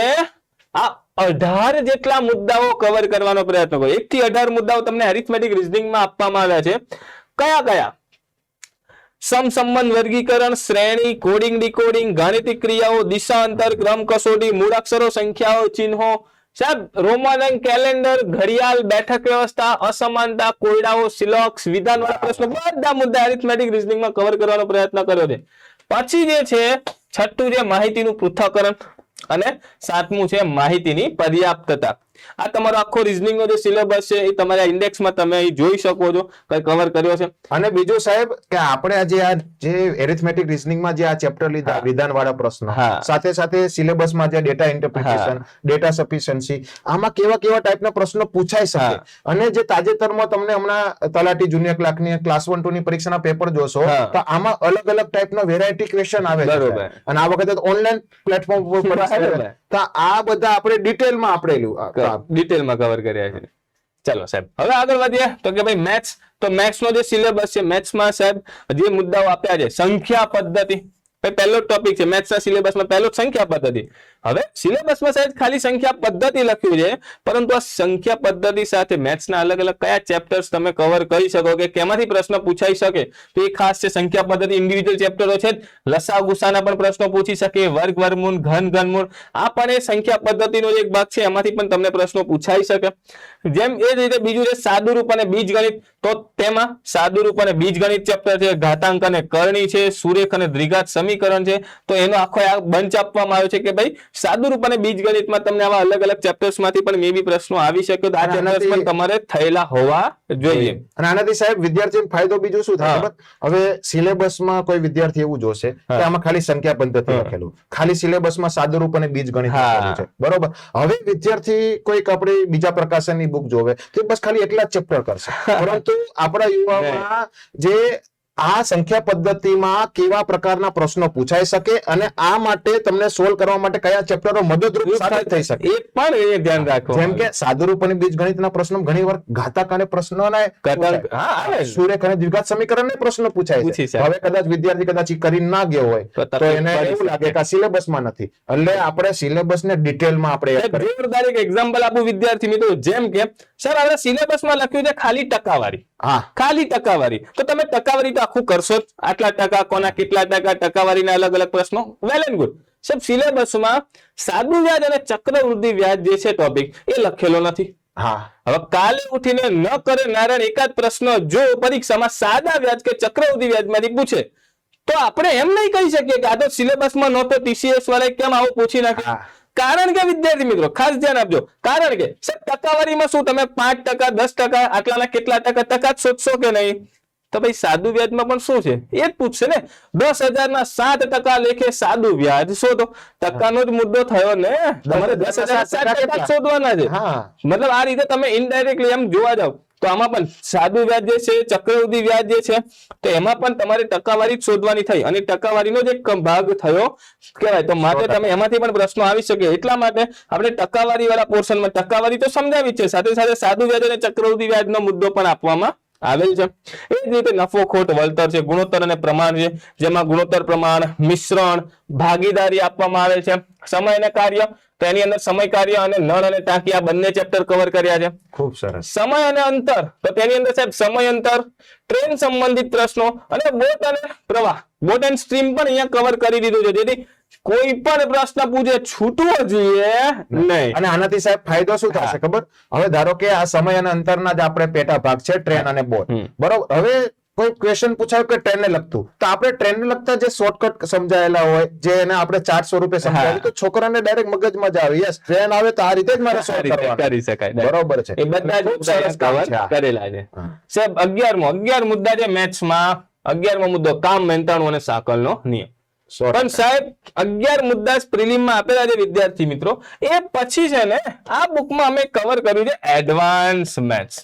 આ 18 જેટલા મુદ્દાઓ કવર કરવાનો પ્રયત્ન કરો. 1 થી 18 મુદ્દાઓ તમને એરિથમેટિક રીઝનિંગ માં આપવામાં આવ્યા છે. કયા કયા? સમસંબંધ વર્ગીકરણ, શ્રેણી, કોડિંગ ડીકોડિંગ, ગાણિતિક ક્રિયાઓ, દિશાંતર, ક્રમ કસોટી, મૂળાક્ષરો, સંખ્યાઓ, ચિહ્નો સાહેબ, રોમન અંક, કેલેન્ડર, ઘડિયાળ, બેઠક વ્યવસ્થા, અસમાનતા, કોયડાઓ, સિલોક્સ, વિધાનવાળા પ્રશ્નો, બધા મુદ્દા એરિથમેટિક રીઝનિંગમાં કવર કરવાનો પ્રયત્ન કર્યો છે. પછી જે છે છઠ્ઠું છે માહિતીનું પૃથ્થકરણ અને સાતમું છે માહિતીની પર્યાપ્તતા. આ તમારો આખો રીઝનિંગ નો જે સિલેબસ છે એ તમારા ઇન્ડેક્સમાં તમે અહીં જોઈ શકો છો કઈ કવર કર્યો છે. અને બીજું સાહેબ કે આપણે જે એરિથમેટિક રીઝનિંગમાં જે આ ચેપ્ટર લીધા વિધાનવાળા પ્રશ્નો, સાથે સાથે સિલેબસમાં જે ડેટા ઇન્ટરપ્રિટેશન, ડેટા સફિશિયન્સી, આમાં કેવા કેવા ટાઈપના પ્રશ્નો પૂછાઈ શકે. અને જે તાજેતરમાં તમને હમણાં તલાટી જુનિયર ક્લાર્કની ક્લાસ 1 2 ની પરીક્ષાના પેપર જોશો તો આમાં અલગ અલગ ટાઈપના વેરાયટી ક્વેશ્ચન આવે છે. અને આ વખતે ઓનલાઈન પ્લેટફોર્મ પર તો આ બધા આપણે ડિટેલમાં ડિટેલમાં કવર કર્યા છે. ચલો સાહેબ હવે આગળ વધીએ તો કે ભાઈ મેથ્સ. તો મેથ્સ નો જે સિલેબસ છે, મેથ્સમાં સાહેબ જે મુદ્દાઓ આપ્યા છે, સંખ્યા પદ્ધતિ પહેલો ટોપિક છે મેથ્સના સિલેબસમાં, પહેલો સંખ્યા પદ્ધતિ. હવે સિલેબસમાં સાહેબ ખાલી સંખ્યા પદ્ધતિ લખ્યું છે, પરંતુ આ સંખ્યા પદ્ધતિ સાથે મેથ્સના અલગ અલગ કયા ચેપ્ટર્સ તમે કવર કરી શકો કે કેમાંથી પ્રશ્ન પૂછાઈ શકે તો એ ખાસ છે. સંખ્યા પદ્ધતિ ઇન્ડિવિજ્યુઅલ ચેપ્ટરો છે, લસા ગુસાના પણ પ્રશ્નો પૂછી શકે, વર્ગ વર્ગમૂળ, ઘન ઘનમૂળ, આ પણ એ સંખ્યા પદ્ધતિનો એક ભાગ છે, એમાંથી પણ તમને પ્રશ્નો પૂછાઈ શકે. જેમ એ રીતે બીજું છે સાદુરૂપ અને બીજગણિત. તો તેમાં સાદુરૂપ અને બીજગણિત ચેપ્ટર છે, ઘાતાંક અને કરણી છે, સુરેખ અને દ્વિઘાત સમીકરણ છે. તો એનો આખો બંચ આપવામાં આવ્યો છે કે ભાઈ સાદુરૂપ અને બીજગણિતમાં તમને આવા અલગ અલગ ચેપ્ટર્સ માંથી પણ મે બી પ્રશ્નો આવી શકે તો આ ચેપ્ટર્સ પણ તમારે થયેલા હોવા જોઈએ. અને આનાથી સાહેબ વિદ્યાર્થીને ફાયદો બીજો શું થાય ખબર? હવે સિલેબસમાં કોઈ વિદ્યાર્થી એવું જોશે કે આમાં ખાલી સંખ્યા પદ્ધતિ લખેલું, ખાલી સિલેબસમાં સાદુરૂપ અને બીજગણિત લખેલું છે, બરોબર. હવે વિદ્યાર્થી કોઈક આપણી બીજા પ્રકાશનની બુક જોવે તો બસ ખાલી એટલા જ ચેપ્ટર કરશે. પરંતુ આપણા યુવામાં જે આ સંખ્યા પદ્ધતિમાં કેવા પ્રકારના પ્રશ્નો પૂછાઈ શકે અને આ માટે તમને સોલ્વ કરવા માટે કયા ચેપ્ટરો મદદરૂપ સાબિત થઈ શકે એ પણ એ ધ્યાન રાખો. જેમ કે સાદુરૂપ અને બીજગણિતના પ્રશ્નો ઘણીવાર ઘાતાંક અને પ્રશ્નો સુરેખ અને દ્વિઘાત સમીકરણના પ્રશ્નો પૂછાય છે. હવે કદાચ વિદ્યાર્થી કદાચ કરી ના ગયો હોય તો એને એવું લાગે કે સિલેબસમાં નથી. એટલે આપણે સિલેબસને ડિટેલમાં આપણે જોરદાર એક એક્ઝામ્પલ આપું વિદ્યાર્થી મિત્રો. જેમ કે સર આપણે સિલેબસમાં લખ્યું છે ખાલી ટકાવારી, ખાલી ટકાવારી. તો તમે ટકાવારી તો આખું કરશો જ, આટલા ટકા, કોના કેટલા ટકા, ટકાવારીના અલગ અલગ પ્રશ્નો, વેલ એન્ડ ગુડ. સાહેબ સિલેબસમાં સાદું વ્યાજ અને ચક્રવૃદ્ધિ વ્યાજ જે છે ટોપિક એ લખેલો નથી. હા, હવે કાલે ઉઠીને ન કરે નારાયણ એકાદ પ્રશ્ન જો પરીક્ષામાં સાદા વ્યાજ કે ચક્રવૃદ્ધિ વ્યાજમાંથી પૂછે તો આપણે એમ નહીં કહી શકીએ કે આ તો સિલેબસમાં નહોતો, TCS વાળા કેમ આવું પૂછી નાખ્યું. કારણ કે વિદ્યાર્થી મિત્રો ખાસ ધ્યાન આપજો, કારણ કે ટકાવારીમાં શું તમે 5%, 10%, આટલાના કેટલા ટકા જ શોધશો કે નહીં? તો ભાઈ સાદું વ્યાજમાં પણ શું છે એ જ પૂછશે ને. 10,000 7% લેખે સાદું વ્યાજ શોધો, ટકાનો જ મુદ્દો થયો ને. તમારે 10,000 7% શોધવાના છે. મતલબ આ રીતે તમે ઇનડાયરેક્ટલી એમ જોવા જાવ તો આમાં પણ સાદું વ્યાજ જે છે, ચક્રવૃદ્ધિ વ્યાજ જે છે, તો એમાં પણ તમારે ટકાવારી જ શોધવાની થઈ અને ટકાવારીનો જ એક ભાગ થયો કહેવાય. તો માટે તમે એમાંથી પણ પ્રશ્નો આવી શકે. એટલા માટે આપણે ટકાવારી વાળા પોર્શનમાં ટકાવારી તો સમજાવી છે, સાથે સાથે સાદું વ્યાજ અને ચક્રવૃદ્ધિ વ્યાજનો મુદ્દો પણ આપવામાં આવેલ છે. એ જ રીતે નફો ખોટ વળતર છે, ગુણોત્તર અને પ્રમાણ છે, જેમાં ગુણોત્તર, પ્રમાણ, મિશ્રણ, ભાગીદારી આપવામાં આવેલ છે. સમય અને કાર્ય, તો એની અંદર સમય કાર્ય અને નળ અને ટાંકી આ બંને ચેપ્ટર કવર કર્યા છે. ખૂબ સરસ. સમય અને અંતર, તો તેની અંદર સાહેબ સમય અંતર, ટ્રેન સંબંધિત પ્રશ્નો અને બોટ અને પ્રવાહ, બોટ એન્ડ સ્ટ્રીમ પણ અહીંયા કવર કરી દીધું છે, જેથી કોઈ પણ પ્રશ્ન પૂછે છૂટવો જોઈએ નહીં. અને આનાથી સાહેબ ફાયદો શું થશે ખબર? હવે ધારો કે આ સમય અને અંતરના જ આપણે પેટા ભાગ છે ટ્રેન અને બોટ, બરોબર. હવે કોઈ ક્વેશ્ચન પૂછાય કે ટ્રેન ને લગતું, તો આપણે ટ્રેન ને લગતા જે શોર્ટકટ સમજાયેલા હોય, જે એને આપણે 4 સ્વરૂપે સમજાવી, તો છોકરાને ડાયરેક્ટ મગજમાં જ આવે, યસ ટ્રેન આવે તો આ રીતે જ મારે સોલ્વ કરવાનું કરી શકાય. બરોબર છે. એ બધા જ સરસ કવર કરેલા છે. સાહેબ 11 મુદ્દા છે મેથ્સમાં. 11મો મુદ્દો કામ, મહેનતાણું અને સાંકળનો નિયમ. પણ સાહેબ 11 મુદ્દા પ્રિલિમમાં આપેલા છે વિદ્યાર્થી મિત્રો. એ પછી છે ને આ બુકમાં અમે કવર કર્યું છે એડવાન્સ મેથ્સ,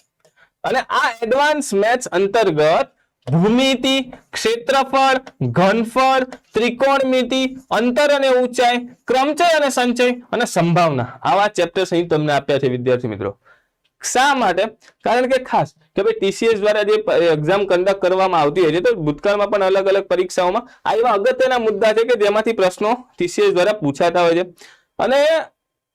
અને આ એડવાન્સ મેથ્સ અંતર્ગત ભૂમિતિ, ક્ષેત્રફળ, ઘનફળ, ત્રિકોણમિતિ, અંતર અને ઊંચાઈ, ક્રમચય અને સંચય અને સંભાવના, આવા ચેપ્ટર્સ અહીં તમને આપ્યા છે વિદ્યાર્થી મિત્રો. શા માટે? કારણ કે ખાસ કે ભાઈ TCS દ્વારા જે એક્ઝામ કન્ડક્ટ કરવામાં આવતી હોય છે, તો ભૂતકાળમાં પણ અલગ અલગ પરીક્ષાઓમાં આ એવા અગત્યના મુદ્દા છે કે જેમાંથી પ્રશ્નો TCS દ્વારા પૂછાતા હોય છે. અને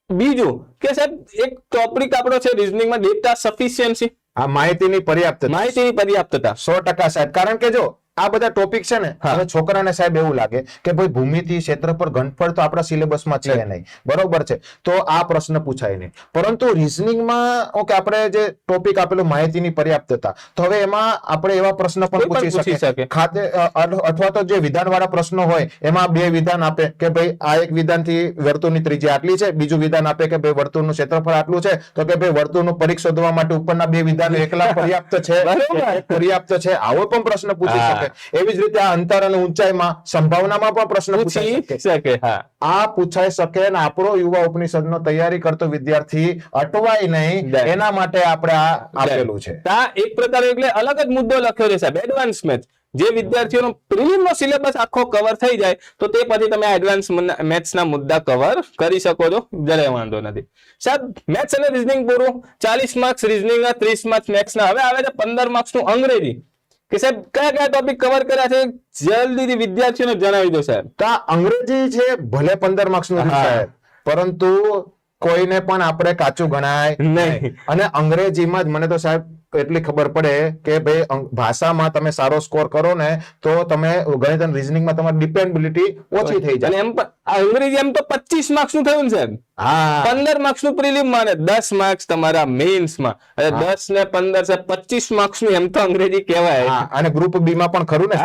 બીજું કે સાહેબ એક ટોપિક આપણો છે રીઝનિંગમાં ડેટા સફિશિયન્સી, આ માહિતીની પર્યાપ્તતા 100% સાહેબ. કારણ કે જો આ બધા ટોપિક છે ને, હવે છોકરાને સાહેબ એવું લાગે કે ભાઈ ભૂમિતિ, ક્ષેત્રફળ, ઘનફળ તો આપણા સિલેબસમાં છે નહીં, બરોબર છે, તો આ પ્રશ્ન પૂછાય નહીં. પરંતુ રીઝનિંગમાં ઓકે આપણે જે ટોપિક આપેલો માહિતીની પર્યાપ્તતા, તો હવે એમાં આપણે એવા પ્રશ્ન પણ પૂછી શકીએ. ખાતે અથવા તો જે વિધાનવાળા પ્રશ્નો હોય એમાં 2 વિધાન આપે કે ભાઈ આ એક વિધાનથી વર્તુળની ત્રિજ્યા આટલી છે, બીજું વિધાન આપે કે ભાઈ વર્તુળનું ક્ષેત્રફળ આટલું છે, તો કે ભાઈ વર્તુળનું પરિઘ શોધવા માટે ઉપરના 2 વિધાન એકલા પર્યાપ્ત છે, પર્યાપ્ત છે, આવો પણ પ્રશ્ન પૂછી શકે. એવી જ રીતે આ અંતર અને ઊંચાઈમાં, સંભાવનામાં પણ પ્રશ્ન પૂછાઈ શકે. આ પૂછાઈ શકે અને આપણો યુવા ઉપનિષદનો તૈયારી કરતો વિદ્યાર્થી અટવાય નહીં એના માટે આપણે આ આપેલું છે. આ એક પ્રકારે એટલે અલગ જ મુદ્દો લખ્યો છે સાહેબ, એડવાન્સ મેથ્સ. જે વિદ્યાર્થીઓનો પ્રિલિમનો સિલેબસ આખો કવર થઈ જાય તો તે પછી તમે એડવાન્સ મેથ્સના મુદ્દા કવર કરી શકો છો, જરાય વાંધો નથી. સાહેબ મેથ્સ અને રીઝનિંગ પૂરું, 40 માર્ક્સ રીઝનિંગના, 30 માર્ક્સ મેથ્સના. હવે આવે છે 15 માર્ક્સનું અંગ્રેજી. કે સાહેબ કયા ટોપિક કવર કર્યા છે જલ્દીથી વિદ્યાર્થીઓને જણાવી દો સાહેબ. તો આ અંગ્રેજી છે ભલે 15 માર્ક્સનું સાહેબ, પરંતુ કોઈને પણ આપણે કાચું ગણાય નહીં. અને અંગ્રેજીમાં જ મને તો સાહેબ એટલી ખબર પડે કે ભાઈ ભાષામાં તમે સારો સ્કોર કરો ને તો તમે ગણિત અને રીઝનિંગમાં તમારી ડિપેન્ડેબિલિટી ઓછી થઈ જાય. એમ અંગ્રેજી એમ તો 25 માર્ક્સનું થયું ને સાહેબ. 15 માર્ક્સનું પ્રિલિમમાં અને 10 માર્ક્સ તમારા મેઇન્સમાં, અને 10 ને 15 છે 25 માર્ક્સનું એમ તો અંગ્રેજી કહેવાય. અને ગ્રુપ બી માં પણ ખરું ને.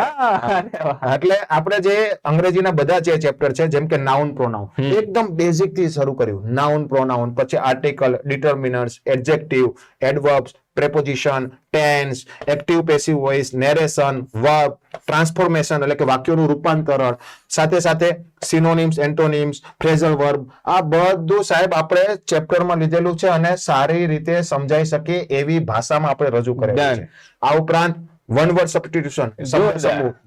એટલે આપણે જે અંગ્રેજીના બધા જે ચેપ્ટર છે, જેમ કે નાઉન, પ્રોનાઉન, એકદમ બેઝિક થી શરૂ કર્યું. નાઉન, પ્રોનાઉન, પછી article, determinants, adjective, adverbs, preposition, tense, active passive voice, narration, verb, transformation એટલે કે વાક્યોનું રૂપાંતરણ, સાથે સાથે સિનોનિમ્સ, એન્ટોનિમ્સ, ફ્રેઝલ વર્બ, આ બધું સાહેબ આપણે ચેપ્ટરમાં લીધેલું છે અને સારી રીતે સમજાઈ શકે એવી ભાષામાં આપણે રજૂ કરેલું છે. આ ઉપરાંત one word substitution,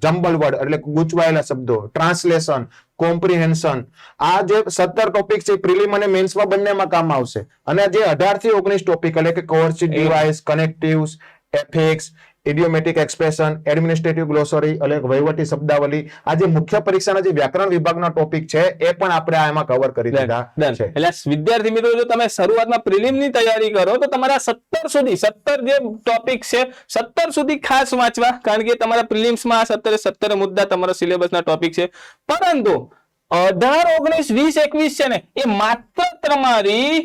jumble word એટલે ગૂંચવાયેલા શબ્દો, ટ્રાન્સલેશન, કોમ્પ્રિહેન્શન, આ જે 17 ટોપિક છે પ્રિલિમ અને મેન્સમાં બંનેમાં કામ આવશે. અને જે 18 થી 19 ટોપિક એટલે કે કોર્સિવ ડિવાઇસ, કનેક્ટિવ્સ, એફિક્સ, ઇડિયોમેટિક એક્સપ્રેશન, એડમિનિસ્ટ્રેટિવ ગ્લોસરી એટલે વહીવટી શબ્દાવલી, આ જે મુખ્ય પરીક્ષાના જે વ્યાકરણ વિભાગના ટોપિક છે એ પણ આપણે આમાં કવર કરી દીધા છે. એટલે વિદ્યાર્થી મિત્રો જો તમે શરૂઆતમાં પ્રિલિમની તૈયારી કરો તો તમારા 17 જે ટોપિક છે 17 સુધી ખાસ વાંચવા, કારણ કે તમારા પ્રિલિમ્સમાં આ 17 મુદ્દા તમારા સિલેબસના ટોપિક છે. પરંતુ 18, 19, 20, 21 છે ને એ માત્ર તમારી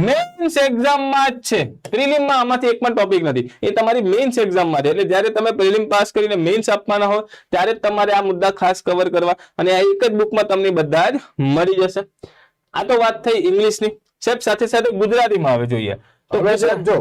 મેન્સ એક્ઝામમાં જ છે. પ્રિલિમમાં આમાંથી એક પણ ટોપિક નથી. એ તમારી મેન્સ એક્ઝામમાં છે. એટલે જ્યારે તમે પ્રિલિમ પાસ કરીને મેન્સ આપવાના હોય ત્યારે જ તમારે આ મુદ્દા ખાસ કવર કરવા, અને આ એક જ બુકમાં તમને બધા જ મળી જશે. આ તો વાત થઈ ઇંગ્લિશની. સાહેબ સાથે સાથે ગુજરાતીમાં હવે જોઈએ તો હવે સાહેબ જો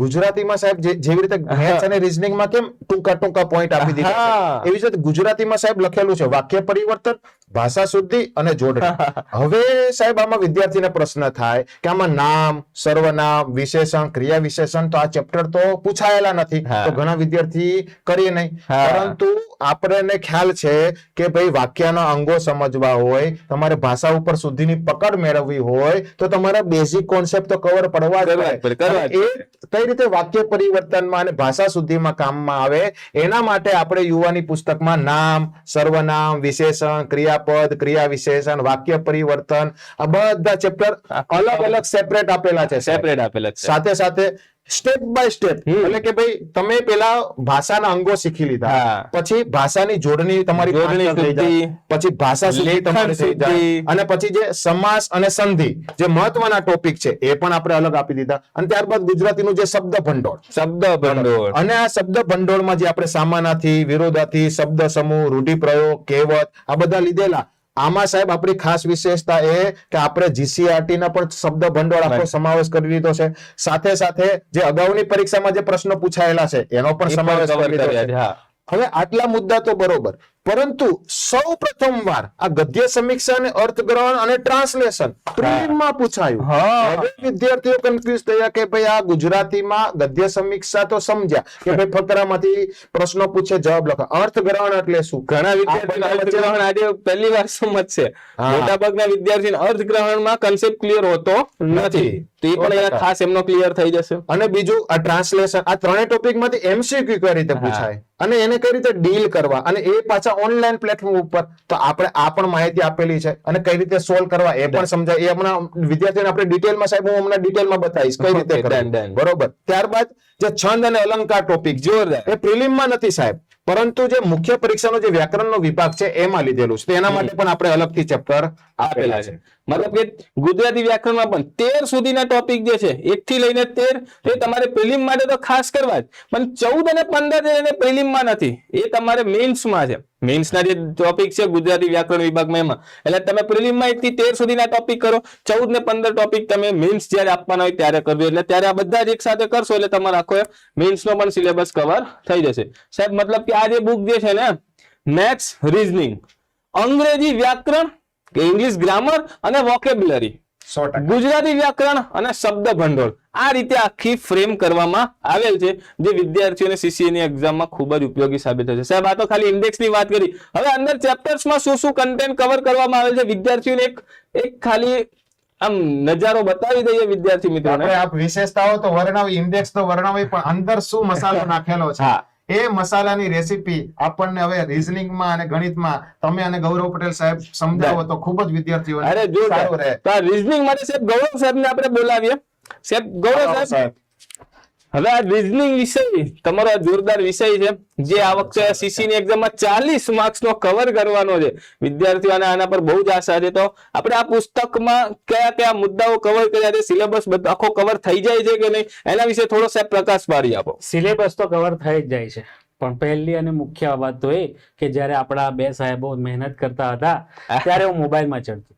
ગુજરાતીમાં સાહેબ જેવી રીતે મેથ્સ અને રીઝનિંગમાં કેમ ટૂંકા પોઈન્ટ આપી દીધા છે, એવી જ રીતે ગુજરાતીમાં સાહેબ લખેલું છે વાક્ય પરિવર્તન, ભાષા શુદ્ધિ અને જોડણી. હવે સાહેબ આમાં વિદ્યાર્થીને પ્રશ્ન થાય કે આમાં નામ, સર્વનામ, વિશેષણ, ક્રિયા વિશેષણ તો આ ચેપ્ટર તો પૂછાયેલા નથી, તો ઘણા વિદ્યાર્થી કરીએ નહીં. પરંતુ આપણને ખ્યાલ છે કે ભાઈ વાક્યના અંગો સમજવા હોય, તમારે ભાષા ઉપર સુધીની પકડ મેળવવી હોય તો તમારે બેઝિક કોન્સેપ્ટ તો કવર પડવા જ. કઈ રીતે વાક્ય પરિવર્તનમાં અને ભાષા શુદ્ધિમાં કામમાં આવે એના માટે આપણે યુવાની પુસ્તકમાં નામ, સર્વનામ, વિશેષણ, ક્રિયાપદ, ક્રિયા વિશેષણ, વાક્ય પરિવર્તન આ બધા ચેપ્ટર અલગ અલગ સેપરેટ આપેલા છે. સાથે સાથે સ્ટેપ બાય સ્ટેપ, એટલે કે ભાઈ તમે પેલા ભાષાના અંગો શીખી લીધા, પછી ભાષાની જોડણી તમારી થઈ જાય, પછી ભાષા શુદ્ધિ તમારી થઈ જાય, અને પછી જે સમાસ અને સંધિ જે મહત્વના ટોપિક છે એ પણ આપણે અલગ આપી દીધા. અને ત્યારબાદ ગુજરાતીનું જે શબ્દ ભંડોળ, અને આ શબ્દ ભંડોળમાં જે આપણે સામાનાર્થી, વિરોધાર્થી, શબ્દ સમૂહ, રૂઢિપ્રયોગ, કહેવત આ બધા લીધેલા. આમાં સાહેબ આપણી ખાસ વિશેષતા એ કે આપણે જીસીઆરટી ના પણ શબ્દ ભંડોળ આખો સમાવેશ કરી લીધો છે. સાથે સાથે જે અગાઉની પરીક્ષામાં જે પ્રશ્નો પૂછાયેલા છે એનો પણ સમાવેશ કરી લીધો છે. હવે આટલા મુદ્દા તો બરોબર, પરંતુ સૌ પ્રથમવાર આ ગદ્ય સમીક્ષા અને અર્થગ્રહણ અને ટ્રાન્સલેશન પ્રિલિમમાં પૂછાયું. હવે વિદ્યાર્થીઓ કન્ફ્યુઝ થયા કે ભાઈ આ ગુજરાતીમાં ગદ્ય સમીક્ષા તો સમજ્યા કે ભાઈ ફકરામાંથી પ્રશ્નો પૂછે, જવાબ લખો, અર્થગ્રહણ એટલે શું? ઘણા વિદ્યાર્થીઓ અર્થગ્રહણ આજે પહેલી વાર સમજશે. મોટાભાગના વિદ્યાર્થીને અર્થગ્રહણમાં કન્સેપ્ટ ક્લિયર હોતો નથી, તો એ પણ ખાસ એમનો ક્લિયર થઈ જશે. અને બીજું આ ટ્રાન્સલેશન, આ ત્રણેય ટોપિકમાંથી એમસીક્યુ કઈ રીતે પૂછાય અને એને કઈ રીતે ડીલ કરવા, અને એ પાછા ઓનલાઈન પ્લેટફોર્મ ઉપર તો આપણે આ પણ માહિતી આપેલી છે, અને કઈ રીતે સોલ્વ કરવા એ પણ સમજાય. એ હમણાં વિદ્યાર્થીઓને આપણે ડિટેલમાં સાહેબ હું હમણાં ડિટેલમાં બતાવીશ કઈ રીતે કરવું. બરોબર. ત્યારબાદ જે છંદ અને અલંકાર ટોપિક જોરદાર, એ પ્રિલિમમાં નથી સાહેબ, પરંતુ જે મુખ્ય પરીક્ષાનો જે વ્યાકરણનો વિભાગ છે એમાં લીધેલું છે. એના માટે પણ આપણે અલગથી ચેપ્ટર આપેલા છે. મતલબ કે ગુજરાતી વ્યાકરણમાં પણ 13 સુધીના ટોપિક જે છે 1 થી લઈને 13 એ તમારે પ્રિલિમ માટે તો ખાસ કરવા જ, પણ 14 અને 15 એને પ્રિલિમમાં નથી, એ તમારે મેન્સમાં છે. મેન્સના જે ટોપિક છે ગુજરાતી વ્યાકરણ વિભાગમાં એમાં, એટલે તમે પ્રિલિમમાં 1 થી 13 સુધીના ટોપિક કરો, 14 ને 15 ટોપિક તમે મેન્સ જ્યારે આપવાના હોય ત્યારે કરજો. એટલે ત્યારે આ બધા જ એક સાથે કરશો એટલે તમારો આખો મેન્સનો પણ સિલેબસ કવર થઈ જશે. સાહેબ મતલબ કે આ જે બુક જે છે ને, મેથ્સ, રીઝનિંગ, અંગ્રેજી વ્યાકરણ કે ઇંગ્લિશ ગ્રામર અને વોકેબ્યુલરી, ગુજરાતી વ્યાકરણ અને શબ્દ ભંડોળ, આ રીતે આખી ફ્રેમ કરવામાં આવેલ છે, જે વિદ્યાર્થીઓને સીસીએ ની એક્ઝામમાં ખૂબ જ ઉપયોગી સાબિત થશે. સાહેબ આ તો ખાલી ઇન્ડેક્સની વાત કરી. હવે અંદર ચેપ્ટર્સમાં શું શું કન્ટેન્ટ કવર કરવામાં આવેલ છે વિદ્યાર્થીઓને એક ખાલી આમ નજારો બતાવી દઈએ વિદ્યાર્થી મિત્રોને. આપ વિશેષતાઓ તો વર્ણવી, ઇન્ડેક્સ તો વર્ણવી, પણ અંદર શું મસાલો નાખેલો છે એ મસાલાની રેસીપી આપણને હવે રીઝનિંગમાં અને ગણિતમાં તમે અને ગૌરવ પટેલ સાહેબ સમજાવો તો ખૂબ જ વિદ્યાર્થીઓને સારું રહે. તો રીઝનિંગ માટે સાહેબ ગૌરવ સાહેબને આપણે બોલાવીએ. સાહેબ ગૌરવ સાહેબ, હવે આ રીઝનિંગ વિષય તમારો જોરદાર વિષય છે, જે આ વખતે સીસી ની એક્ઝામમાં 40 માર્ક્સનો કવર કરવાનો છે. વિદ્યાર્થીઓને આના પર બહુ જ આશા છે. તો આપણે આ પુસ્તકમાં કયા કયા મુદ્દાઓ કવર કર્યા છે, સિલેબસ આખો કવર થઈ જાય છે કે નહીં, એના વિશે થોડો સાહેબ પ્રકાશ પાડી આપો. સિલેબસ તો કવર થઈ જ જાય છે, પણ પહેલી અને મુખ્ય વાત તો એ કે જ્યારે આપણા બે સાહેબો મહેનત કરતા હતા ત્યારે હું મોબાઈલમાં ચડતો,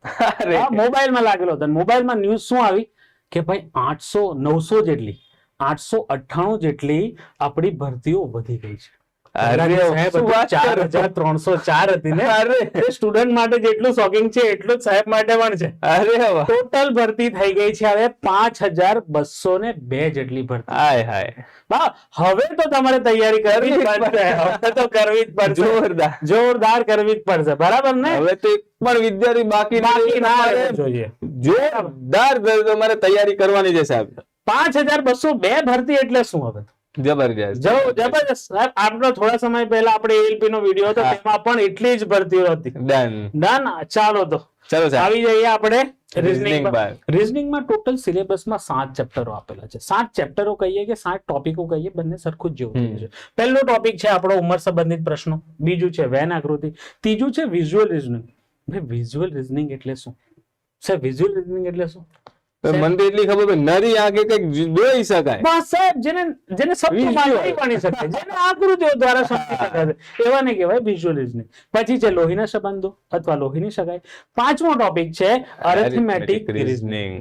મોબાઈલમાં લાગેલો હતો. મોબાઈલમાં ન્યૂઝ શું આવી કે ભાઈ 800-900 જેટલી 898 જેટલી આપણી ભરતીઓ વધી ગઈ છે. 4304 હતી ને, સ્ટુડન્ટ માટે જેટલું શોકિંગ છે એટલું જ સાહેબ માટે પણ છે. ટોટલ ભરતી થઈ ગઈ છે હવે 5202 જેટલી ભરતી. હવે તો તમારે તૈયારી કરવી જ પડશે, હવે તો કરવી જ પડશે, જોરદાર કરવી જ પડશે. બરાબર ને? હવે તો એક પણ વિદ્યાર્થી બાકી ના જોઈએ, જોરદાર તમારે તૈયારી કરવાની છે સાહેબ. 5202 ભરતી એટલે શું? હવે જબરજસ્ત. આપણો થોડા સમય પહેલા આપણે એલપી નો વિડીયો હતો, તેમાં પણ એટલી જ ભરતીઓ હતી. ડન. ચાલો તો આવી જઈએ આપણે રીઝનિંગમાં. ટોટલ સિલેબસમાં 7 ચેપ્ટરો આપેલા છે. 7 ચેપ્ટરો કહીએ કે 7 ટોપિકો કહીએ, બંને સરખું જ જેવું છે. પહેલો ટોપિક છે આપણો ઉંમર સંબંધિત પ્રશ્નો, બીજું છે વેન આકૃતિ, ત્રીજું છે વિઝ્યુઅલ રીઝનિંગ, ભાઈ વિઝ્યુઅલ રીઝનિંગ એટલે શું સાહેબ? વિઝ્યુઅલ રીઝનિંગ એટલે શું? મને તો એટલી ખબર કે નરી આંખે કંઈક જોઈ શકાય. બસ સાહેબ, જેને શબ્દોમાં નહીં ભણી શકાય, જેને આકૃતિઓ દ્વારા સમજી શકાય, એવાને કહેવાય વિઝ્યુઅલ રીઝનિંગ. પછી છે લોહીના સંબંધો અથવા લોહીની સગાઈ. પાંચમો ટોપિક છે અરિથમેટિક રીઝનિંગ.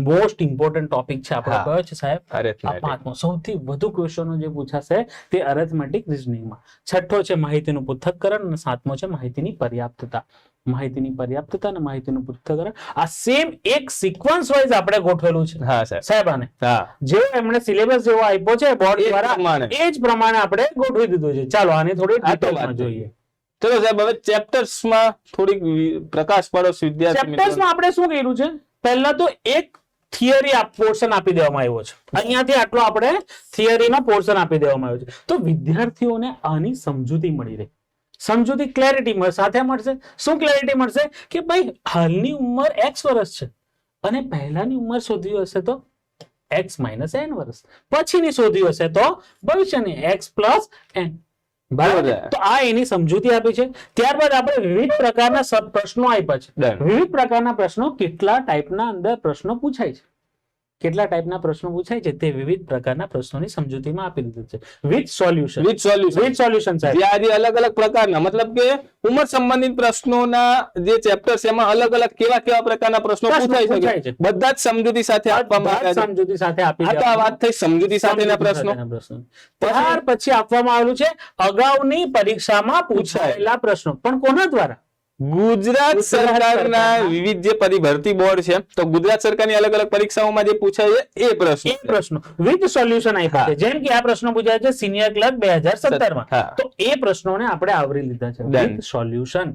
મોસ્ટ ઇમ્પોર્ટન્ટ ટોપિક છે આપણો. કયો છે સાહેબ? આ પાંચમો. સૌથી વધુ ક્વેશ્ચનો જે પૂછાશે તે અરિથમેટિક રીઝનિંગમાં. છઠ્ઠો છે માહિતીનું પૃથ્થકરણ અને સાતમો છે માહિતીની પર્યાપ્તતા. માહિતીની પર્યાપ્તતા અને માહિતીનું પૃથ્થકરણ આ સેમ એક સિક્વન્સ વાઇઝ આપણે ગોઠવેલું છે. હા સાહેબ આને જેવો એમણે સિલેબસ જેવો આપ્યો છે બોર્ડ દ્વારા એ જ પ્રમાણે આપણે ગોઠવી દીધું છે. ચાલો આની થોડી ડિટેલમાં જોઈએ. ચલો સાહેબ, હવે ચેપ્ટર્સમાં થોડીક પ્રકાશ પાડો વિદ્યાર્થી મિત્રો. ચેપ્ટર્સમાં આપણે શું કર્યું છે? પહેલા તો એક થિયરી પોર્શન આપી દેવામાં આવ્યો છે. અહીંયાથી આટલો આપણે થિયરીનો પોર્શન આપી દેવામાં આવ્યો છે. તો વિદ્યાર્થીઓને આની સમજૂતી મળી રહે, સમજૂતી ક્લેરિટી સાથે મળશે. શું ક્લેરિટી મળશે? કે ભાઈ હાલની ઉંમર x વર્ષ છે અને પહેલાની ઉંમર શોધવી હશે તો x - n વર્ષ, પછીની શોધવી હશે તો ભવિષ્યની x + n. બરાબર. તો આ એની સમજૂતી આપી છે. ત્યારબાદ આપણે વિવિધ પ્રકારના પ્રશ્નો આપ્યા છે. વિવિધ પ્રકારના પ્રશ્નો, કેટલા ટાઈપના અંદર પ્રશ્નો પૂછાય છે, કેટલા ટાઈપના પ્રશ્નો પૂછાય છે તે વિવિધ પ્રકારના પ્રશ્નોની સમજૂતીમાં આપી દીધું છે. વિથ સોલ્યુશન જે અલગ અલગ પ્રકારના, મતલબ કે ઉંમર સંબંધિત પ્રશ્નોના જે ચેપ્ટર છે એમાં અલગ અલગ કેવા પ્રકારના પ્રશ્નો પૂછાઈ શકે બધા જ સમજૂતી સાથે આપવામાં આવ્યા છે. સમજૂતી સાથે આપી આ તો આ વાત થઈ સમજૂતી સાથેના પ્રશ્નો. ત્યાર પછી આપવામાં આવેલું છે અગાઉની પરીક્ષામાં પૂછાયેલા પ્રશ્નો. પણ કોના દ્વારા? ગુજરાત સરકારના વિવિધ જે ભરતી બોર્ડ છે તો ગુજરાત સરકારની અલગ અલગ પરીક્ષાઓમાં જે પૂછાય છે એ પ્રશ્નો વિથ સોલ્યુશન આપ્યા છે. જેમ કે આ પ્રશ્નો પૂછાય છે સિનિયર ક્લર્ક 2017 માં, તો એ પ્રશ્નોને આપણે આવરી લીધા છે વિથ સોલ્યુશન.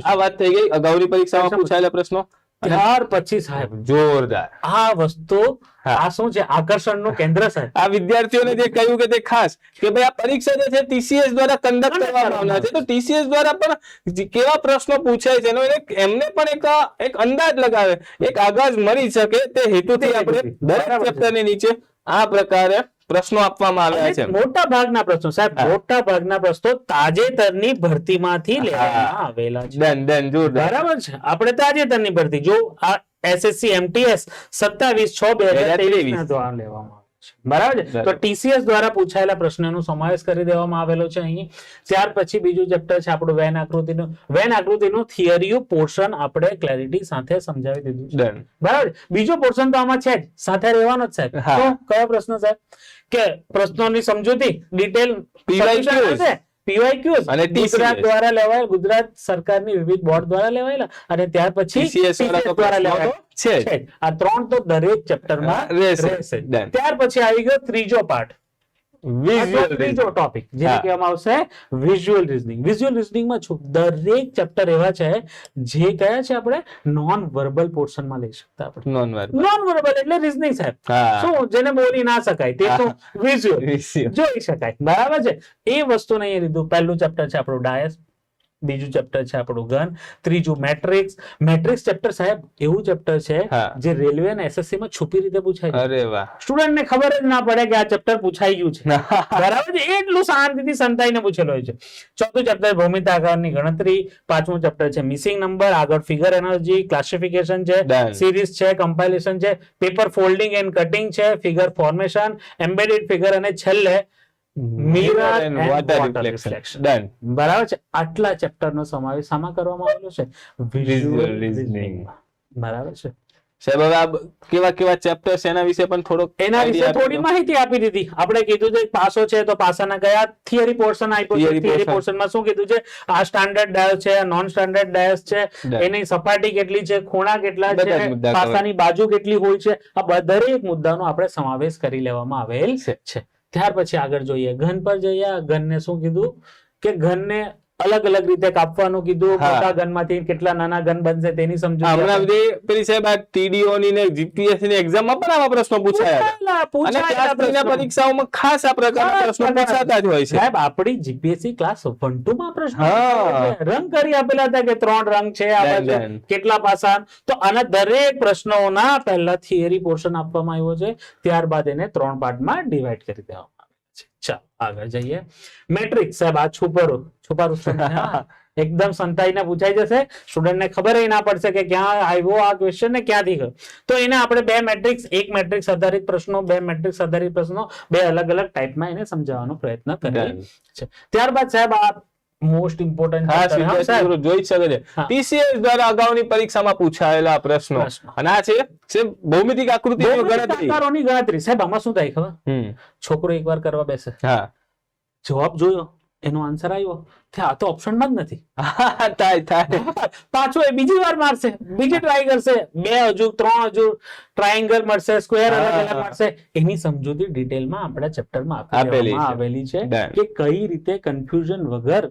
આ વાત થઈ ગઈ અગાઉની પરીક્ષામાં પૂછાયેલા પ્રશ્નો. ત્યાર પછી સાહેબ જોરદાર આ વસ્તુ, આ શું છે? આકર્ષણનું કેન્દ્ર સાહેબ. આ વિદ્યાર્થીઓને જે કહ્યું કે તે ખાસ કે ભાઈ આ પરીક્ષા જે છે TCS દ્વારા કન્ડક્ટ કરવામાં આવનાર છે, તો TCS દ્વારા પણ કેવા પ્રશ્નો પૂછાય છે એનો એમને પણ એક અંદાજ લગાવે, એક આગાજ મળી શકે તે હેતુથી આપણે દરેક ચેપ્ટરની નીચે આ પ્રકારે પ્રશ્નો આપવામાં આવ્યા છે. મોટા ભાગના પ્રશ્નો સાહેબ, મોટા ભાગના પ્રશ્નો તાજેતરની ભરતીમાંથી લેવામાં આવેલા છે. બરાબર છે. આપણે તાજેતરની ભરતી જો આ SSC MTS 27/6/2023 દ્વારા લેવામાં આવે છે. બરાબર છે. તો TCS દ્વારા પૂછાયેલા પ્રશ્નોનો સમાવેશ કરી દેવામાં આવેલો છે અહીં. ત્યાર પછી બીજું ચેપ્ટર છે આપણું વેન આકૃતિનું થિયરી પોર્શન આપણે ક્લેરિટી સાથે સમજાવી દીધું છે. બરાબર. બીજો પોર્શન તો આમાં છે જ, સાથે રહેવાનો જ સાહેબ. તો કયો પ્રશ્ન સાહેબ? કે પ્રશ્નોની સમજૂતી ડિટેલ PYQs અને ગુજરાત દ્વારા લેવાયેલા, ગુજરાત સરકારની વિવિધ બોર્ડ દ્વારા લેવાયેલા અને ત્યાર પછી TCS દ્વારા લેવાયેલા છે. આ ત્રણ તો દરેક ચેપ્ટરમાં રહેશે. ત્યાર પછી આવી ગયો ત્રીજો પાર્ટ, ત્રીજો ટોપિક જેને કહેવામાં આવશે વિઝ્યુઅલ રીઝનિંગ. વિઝ્યુઅલ રીઝનિંગમાં દરેક ચેપ્ટર એવા છે જે કયા છે આપણે નોન વર્બલ પોર્શનમાં લઈ શકતા. આપણે નોન વર્બલ એટલે રીઝનિંગ સાહેબ, શું જેને બોલી ના શકાય તે તો વિઝ્યુઅલ જોઈ શકાય. બરાબર છે. એ વસ્તુને અહીં લીધું. પહેલું ચેપ્ટર છે આપણું ડાયસ, બીજું ચેપ્ટર છે આપણું ગન, ત્રીજું મેટ્રિક્સ. મેટ્રિક્સ ચેપ્ટર સાહેબ એવું ચેપ્ટર છે જે રેલવે અને SSC માં છુપી રીતે પૂછાય. અરે વાહ. સ્ટુડન્ટ ને ખબર જ ના પડે કે આ ચેપ્ટર પૂછાઈ ગયું છે. બરાબર છે. એટલું શાંતિથી સંતાઈને પૂછેલો હોય છે. ચોથું ચેપ્ટર ભૌમિતિક આકારની ગણતરી. પાંચમું ચેપ્ટર છે મિસિંગ નંબર. આગળ ફિગર એનર્જી, ક્લાસિફિકેશન છે, સિરીઝ છે, કમ્પાઇલેશન છે, પેપર ફોલ્ડિંગ એન્ડ કટિંગ છે, ફિગર ફોર્મેશન, એમ્બેડેડ ફિગર અને છેલ્લે મિરર એન્ડ વોટર રિફ્લેક્શન. બરાબર છે. આટલા ચેપ્ટરનો સમાવેશ આમાં કરવામાં આવેલો છે વિઝ્યુઅલ રીઝનિંગ. બરાબર છે સાહેબ. હવે કેવા ચેપ્ટર્સ એના વિશે પણ થોડી માહિતી આપી દીધી. આપણે કીધું છે પાસો છે તો પાસાના કયા થિયરી પોર્શન આપ્યો છે. થિયરી પોર્શનમાં શું કીધું છે? આ સ્ટાન્ડર્ડ ડાયસ છે, નોન સ્ટાન્ડર્ડ ડાયસ છે, એની સપાટી કેટલી છે, ખૂણા કેટલા છે, પાસાની બાજુ કેટલી હોય છે, આ દરેક મુદ્દાનો આપણે સમાવેશ કરી લેવામાં આવેલ છે. ત્યાર પછી આગળ જોઈએ ઘન પર જઈએ. ઘનને શું કીધું કે ઘનને અલગ અલગ રીતે કાપવાનું કીધું. મોટા ઘનમાંથી કેટલા નાના ઘન બનશે તેની સમજૂતી. હમણાં પેલી સાહેબ આ TDO ની ને GPSC ની એક્ઝામમાં પણ આવા પ્રશ્નો પૂછાયા અને ક્લાસ 3 ના પરીક્ષાઓમાં ખાસ આ પ્રકારના પ્રશ્નો પૂછાતા જ હોય છે. સાહેબ આપણી GPSC ક્લાસ 1-2 માં પ્રશ્નો રંગ કરી આપેલા હતા કે 3 રંગ છે, આ બાજુ કેટલા પાસા. તો આના દરેક પ્રશ્નોના પહેલા થિયરી પોર્શન આપવામાં આવ્યો છે, ત્યારબાદ એને 3 પાર્ટમાં ડિવાઈડ કરી દેવામાં આવે છે. ચાલો આગળ જઈએ. મેટ્રિક્સ સાહેબ આ છુપારું એકદમ સંતાઈને પૂછાઈ જશે, સ્ટુડન્ટને ખબર ના પડશે કે ક્યાં આવ્યો આ ક્વેશ્ચન ને ક્યાંથી ગયો. તો એને આપણે બે મેટ્રિક્સ, એક મેટ્રિક્સ આધારિત પ્રશ્નો, બે મેટ્રિક્સ આધારિત પ્રશ્નો, બે અલગ અલગ ટાઈપમાં એને સમજાવવાનો પ્રયત્ન કરીએ છે. ત્યારબાદ સાહેબ આ મોસ્ટ ઇમ્પોર્ટન્ટ જોઈ શકે છે TCS દ્વારા અગાઉની પરીક્ષામાં પૂછાયેલા પ્રશ્નો, અને આ છે ભૌમિતિક આકૃતિની ગણતરી. સાહેબ આમાં શું થાય ખબર, છોકરો એકવાર કરવા બેસે, જવાબ જોયો, એનો આન્સર આવ્યો, આ તો ઓપ્શનમાં જ નથી, થાય પાછો એ બીજી વાર મારશે, બીજી ટ્રાય કરશે, 2 હજુ 3 હજુ ટ્રાયેંગલ મળશે, સ્ક્વેર મળશે. એની સમજૂતી ડિટેલમાં આપણા ચેપ્ટરમાં આવેલી છે કે કઈ રીતે કન્ફ્યુઝન વગર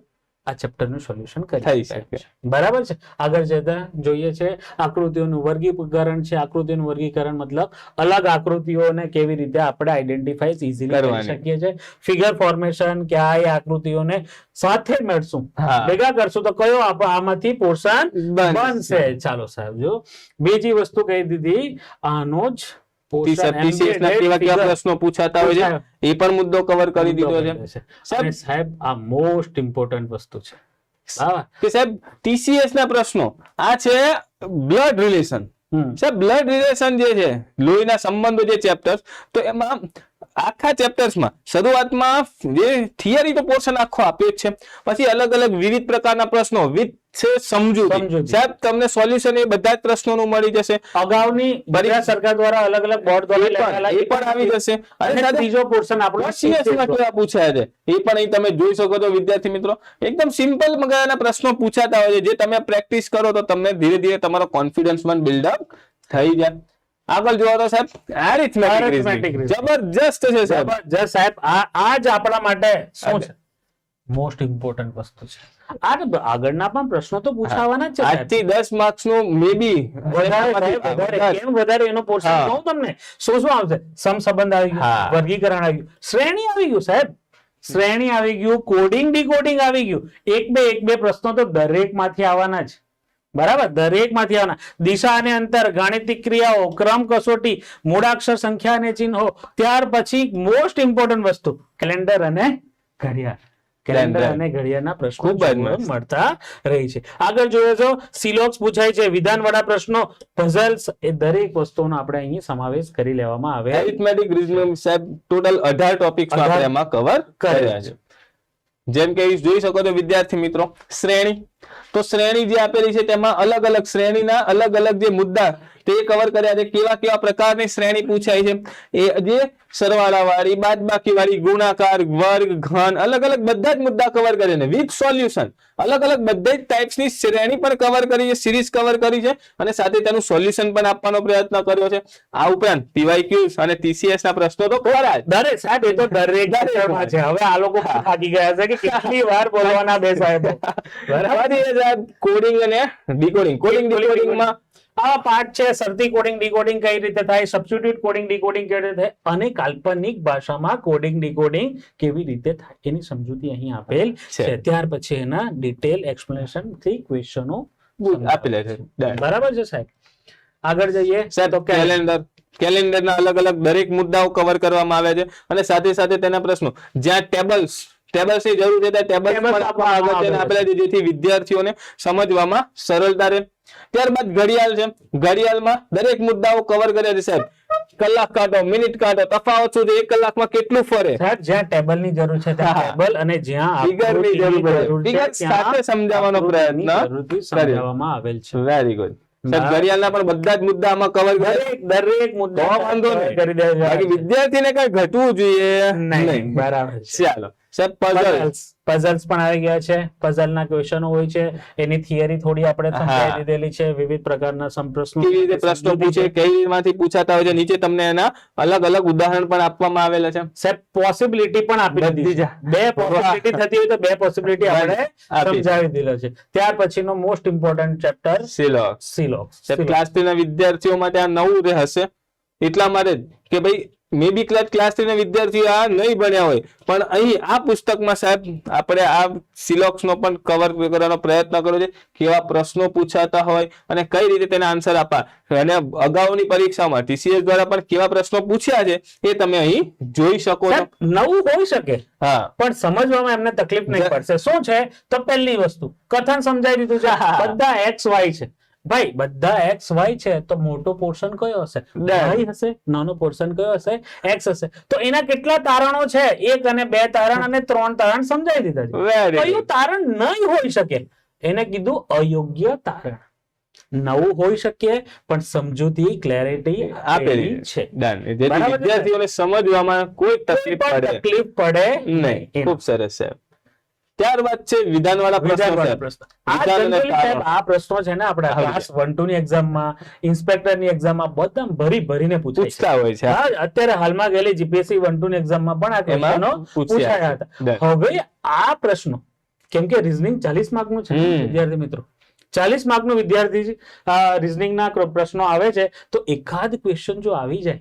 આ ચેપ્ટરનું સોલ્યુશન કરી શકે. બરાબર છે. આગળ જતા જોઈએ છે આકૃતિઓનું વર્ગીકરણ છે. આકૃતિઓનું વર્ગીકરણ મતલબ અલગ આકૃતિઓને કેવી રીતે આપણે આઈડેન્ટિફાઈ ઇઝીલી કરી શકીએ છીએ. ફિગર ફોર્મેશન, ક્યાંય આકૃતિઓને સાથે મેળશું, ભેગા કરશું તો કયો આમાંથી પોર્શન બનશે. ચાલો સાહેબ, જો બીજી વસ્તુ કહી દીધી, આનો જ પ્રશ્નો પૂછાતા હોય છે, એ પણ મુદ્દો કવર કરી દીધો છે. સાહેબ આ મોસ્ટ ઇમ્પોર્ટન્ટ વસ્તુ છે કે સાહેબ TCS ના પ્રશ્નો આ છે બ્લડ રિલેશન. સાહેબ બ્લડ રિલેશન જે છે, લોહીના સંબંધો જે ચેપ્ટર્સ, તો એમાં આખા ચેપ્ટર્સમાં શરૂઆતમાં જે થિયરી તો પોર્શન આખો આપ્યો જ છે, પછી અલગ અલગ વિવિધ પ્રકારના પ્રશ્નો વિથ સમજૂતી. સાહેબ તમને સોલ્યુશન એ બધા જ પ્રશ્નોનું મળી જશે. અગાઉની ભારત સરકાર દ્વારા અલગ અલગ બોર્ડ દ્વારા એ પણ આવી જશે, અને ત્રીજો પોર્શન આપણો TCS માં કેવા પૂછાય છે એ પણ અહીં તમે જોઈ શકો છો. વિદ્યાર્થી મિત્રો, એકદમ સિમ્પલ મગજના પ્રશ્નો પૂછાતા હોય છે, જે તમે પ્રેક્ટિસ કરો તો તમને ધીરે ધીરે તમારો કોન્ફિડન્સ પણ બિલ્ડઅપ થઈ જાય. આગળ જોવા તો સાહેબ એરિથમેટિક જબરજસ્ત છે સાહેબ. જબરજસ્ત સાહેબ, આ જ આપણા માટે શું છે, મોસ્ટ ઇમ્પોર્ટન્ટ વસ્તુ છે. આગળના પણ પ્રશ્નો તો પૂછાવાના જ છે. 8 થી 10 માર્ક્સ નું મે બી વધારે એનો પોર્શન કહું તમને, શું આવશે? સમસંબંધ આવી ગયું, વર્ગીકરણ આવી ગયું, શ્રેણી આવી ગયું સાહેબ, શ્રેણી આવી ગયું, કોડિંગ ડીકોડિંગ આવી ગયું. એક બે પ્રશ્નો તો દરેક માંથી આવવાના જ. બરાબર, દરેક માંથી આવવાના. દિશા અને અંતર, ગાણિતિક ક્રિયાઓ, ક્રમ કસોટી, મૂળાક્ષર, સંખ્યા અને ચિહ્નો. ત્યાર પછી મોસ્ટ ઇમ્પોર્ટન્ટ વસ્તુ કેલેન્ડર અને ઘડિયાળ. કેલેન્ડર અને ઘડિયાળના પ્રશ્નો મળતા રહી છે. આગળ જોઈએ તો સિલોક્સ પૂછાય છે, વિધાનવાળા પ્રશ્નો, પઝલ્સ, એ દરેક વસ્તુનો આપણે અહીં સમાવેશ કરી લેવામાં આવે. એરિથમેટિક રીઝનિંગ સાહેબ ટોટલ 18 ટોપિક્સ આપણે એમાં કવર કર્યા છે. જેમ કે જોઈ શકો છો વિદ્યાર્થી મિત્રો, શ્રેણી, તો શ્રેણી જે આપેલી છે તેમાં અલગ અલગ શ્રેણીના અલગ અલગ જે મુદ્દા તે કવર કર્યા છે. કેવા કેવા પ્રકારની શ્રેણી પૂછાય છે, એ જે સરવાળા વાળી, બાદબાકી વાળી, ગુણાકાર, વર્ગ, ઘન, અલગ અલગ બધા જ મુદ્દા કવર કરે છે વિથ સોલ્યુશન. અલગ અલગ બધા જ ટાઈપ્સની શ્રેણી પણ કવર કરી છે, સિરીઝ કવર કરી છે, અને સાથે તેનું સોલ્યુશન પણ આપવાનો પ્રયત્ન કર્યો છે. આ ઉપરાંત PYQs અને TCS ના પ્રશ્નો તો ખરા જ. દરેક સાહેબ, એ તો દરેક છે. હવે આ લોકો થાકી ગયા છે કે કેટલી વાર બોલવાના બે સાહેબ. બરાબર, કોડિંગ અને ડીકોડિંગ. કોડિંગ ડીકોડિંગમાં આ પાર્ટ છે, શરતી કોડિંગ ડીકોડિંગ કઈ રીતે થાય, સબસ્ટિટ્યુટ કોડિંગ ડીકોડિંગ કેવી રીતે થાય, અને કાલ્પનિક ભાષામાં કોડિંગ ડીકોડિંગ કેવી રીતે થાય, એની સમજૂતી અહીં આપેલ છે. ત્યાર પછી એના ડિટેલ એક્સપ્લેનેશન થી ક્વેશ્ચનો આપેલા છે. બરાબર છે સાહેબ. આગળ જઈએ તો કેલેન્ડરના અલગ અલગ દરેક મુદ્દાઓ કવર કરવામાં આવ્યા છે, અને સાથે સાથે તેના પ્રશ્નો, જ્યાં ટેબલ્સની જરૂર છે ત્યાં ટેબલ્સ પણ આપેલા છે, જેથી વિદ્યાર્થીઓને સમજવામાં સરળતા રહે. ત્યારબાદ ઘડિયાળ છે, ઘડિયાળમાં દરેક મુદ્દાઓ કવર કર્યા છે સાહેબ. કલાક કાંટો, મિનિટ કાંટો, તફાવત શું છે, 1 કલાકમાં કેટલું ફરે. જ્યાં ટેબલ ની જરૂર છે ત્યાં ટેબલ, અને જ્યાં ફિગર ની જરૂર છે ફિગર સાથે સમજાવવાનો પ્રયત્ન સમજાવવામાં આવેલ છે. Very good. ઘડિયાળના પણ બધા જ મુદ્દા આમાં કવર દરેક મુદ્દા વાંધો નહીં કરી દે. બાકી વિદ્યાર્થીને કઈ ઘટવું જોઈએ નહીં. બરાબર. ચાલો સાહેબ, પઝલ્સ પણ આવી ગયા છે. પઝલ ના ક્વેશ્ચનો હોય છે, એની થિયરી થોડી આપણે સમજાવી દીધેલી છે. વિવિધ પ્રકારના પ્રશ્નો કેવી રીતે પ્રશ્નો પૂછે, કઈમાંથી પૂછાતા હોય છે, નીચે તમને એના અલગ અલગ ઉદાહરણ પણ આપવામાં આવેલા છે. સાહેબ પોસિબિલિટી પણ આપી દીધી છે. 2 પોસિબિલિટી થતી હોય તો 2 પોસિબિલિટી આપણે સમજાવી દીધેલો છે. ત્યાર પછીનો most important chapter Silox. Class 3 ના વિદ્યાર્થીઓ માટે આ નવું હશે. એટલા માટે જ કે ભાઈ મે બી ક્લાસ 3 ના વિદ્યાર્થીઓ આ નહીં ભણ્યા હોય, પણ અહીં આ પુસ્તકમાં સાહેબ આપણે આ સિલોક્સ નો પણ કવર કરવાનો પ્રયત્ન કર્યો છે, કેવા પ્રશ્નો પૂછાતા હોય અને કઈ રીતે તેના આન્સર આપવા, અને અગાઉની પરીક્ષામાં TCS દ્વારા પણ કેવા પ્રશ્નો પૂછ્યા છે એ તમે અહીં જોઈ શકો છો. નવું હોઈ શકે હા, પણ સમજવામાં એમને તકલીફ નહીં પડશે. શું છે તો પહેલી વસ્તુ કથન સમજાઈ દીધું છે, બધા XY છે ભાઈ, બધા XY છે તો મોટો પોર્શન કયો હશે? Y હશે. નાનો પોર્શન કયો હશે? X હશે. તો એના કેટલા તારણો છે? 1 અને 2 તારણ અને 3 તારણ સમજાઈ દીધા છે. કયું તારણ નહીં હોઈ શકે એને કીધું અયોગ્ય તારણ. નવું હોઈ શકે પણ સમજૂતી ક્લેરિટી આપેલી છે, જેથી વિદ્યાર્થીઓને સમજવામાં કોઈ તકલીફ પડે નહીં. ખૂબ સરસ છે. ત્યારબાદ છે વિધાનવાળા પ્રશ્નો. આ પ્રશ્નો છે ને આપણે ક્લાસ 1 2 ની એક્ઝામમાં, ઇન્સ્પેક્ટર ની એક્ઝામમાં બધા ભરીને પૂછતા હોય છે. અત્યારે હાલમાં ગયેલી જીપીએસસી 1 2 ની એક્ઝામમાં પણ આ પ્રશ્નો પૂછાયા હતા. હવે આ પ્રશ્નો કેમ કે રીઝનિંગ 40 માર્કનું છે વિદ્યાર્થી મિત્રો, 40 માર્કનું વિદ્યાર્થી રીઝનિંગ ના પ્રશ્નો આવે છે, તો એકાદ ક્વેશ્ચન જો આવી જાય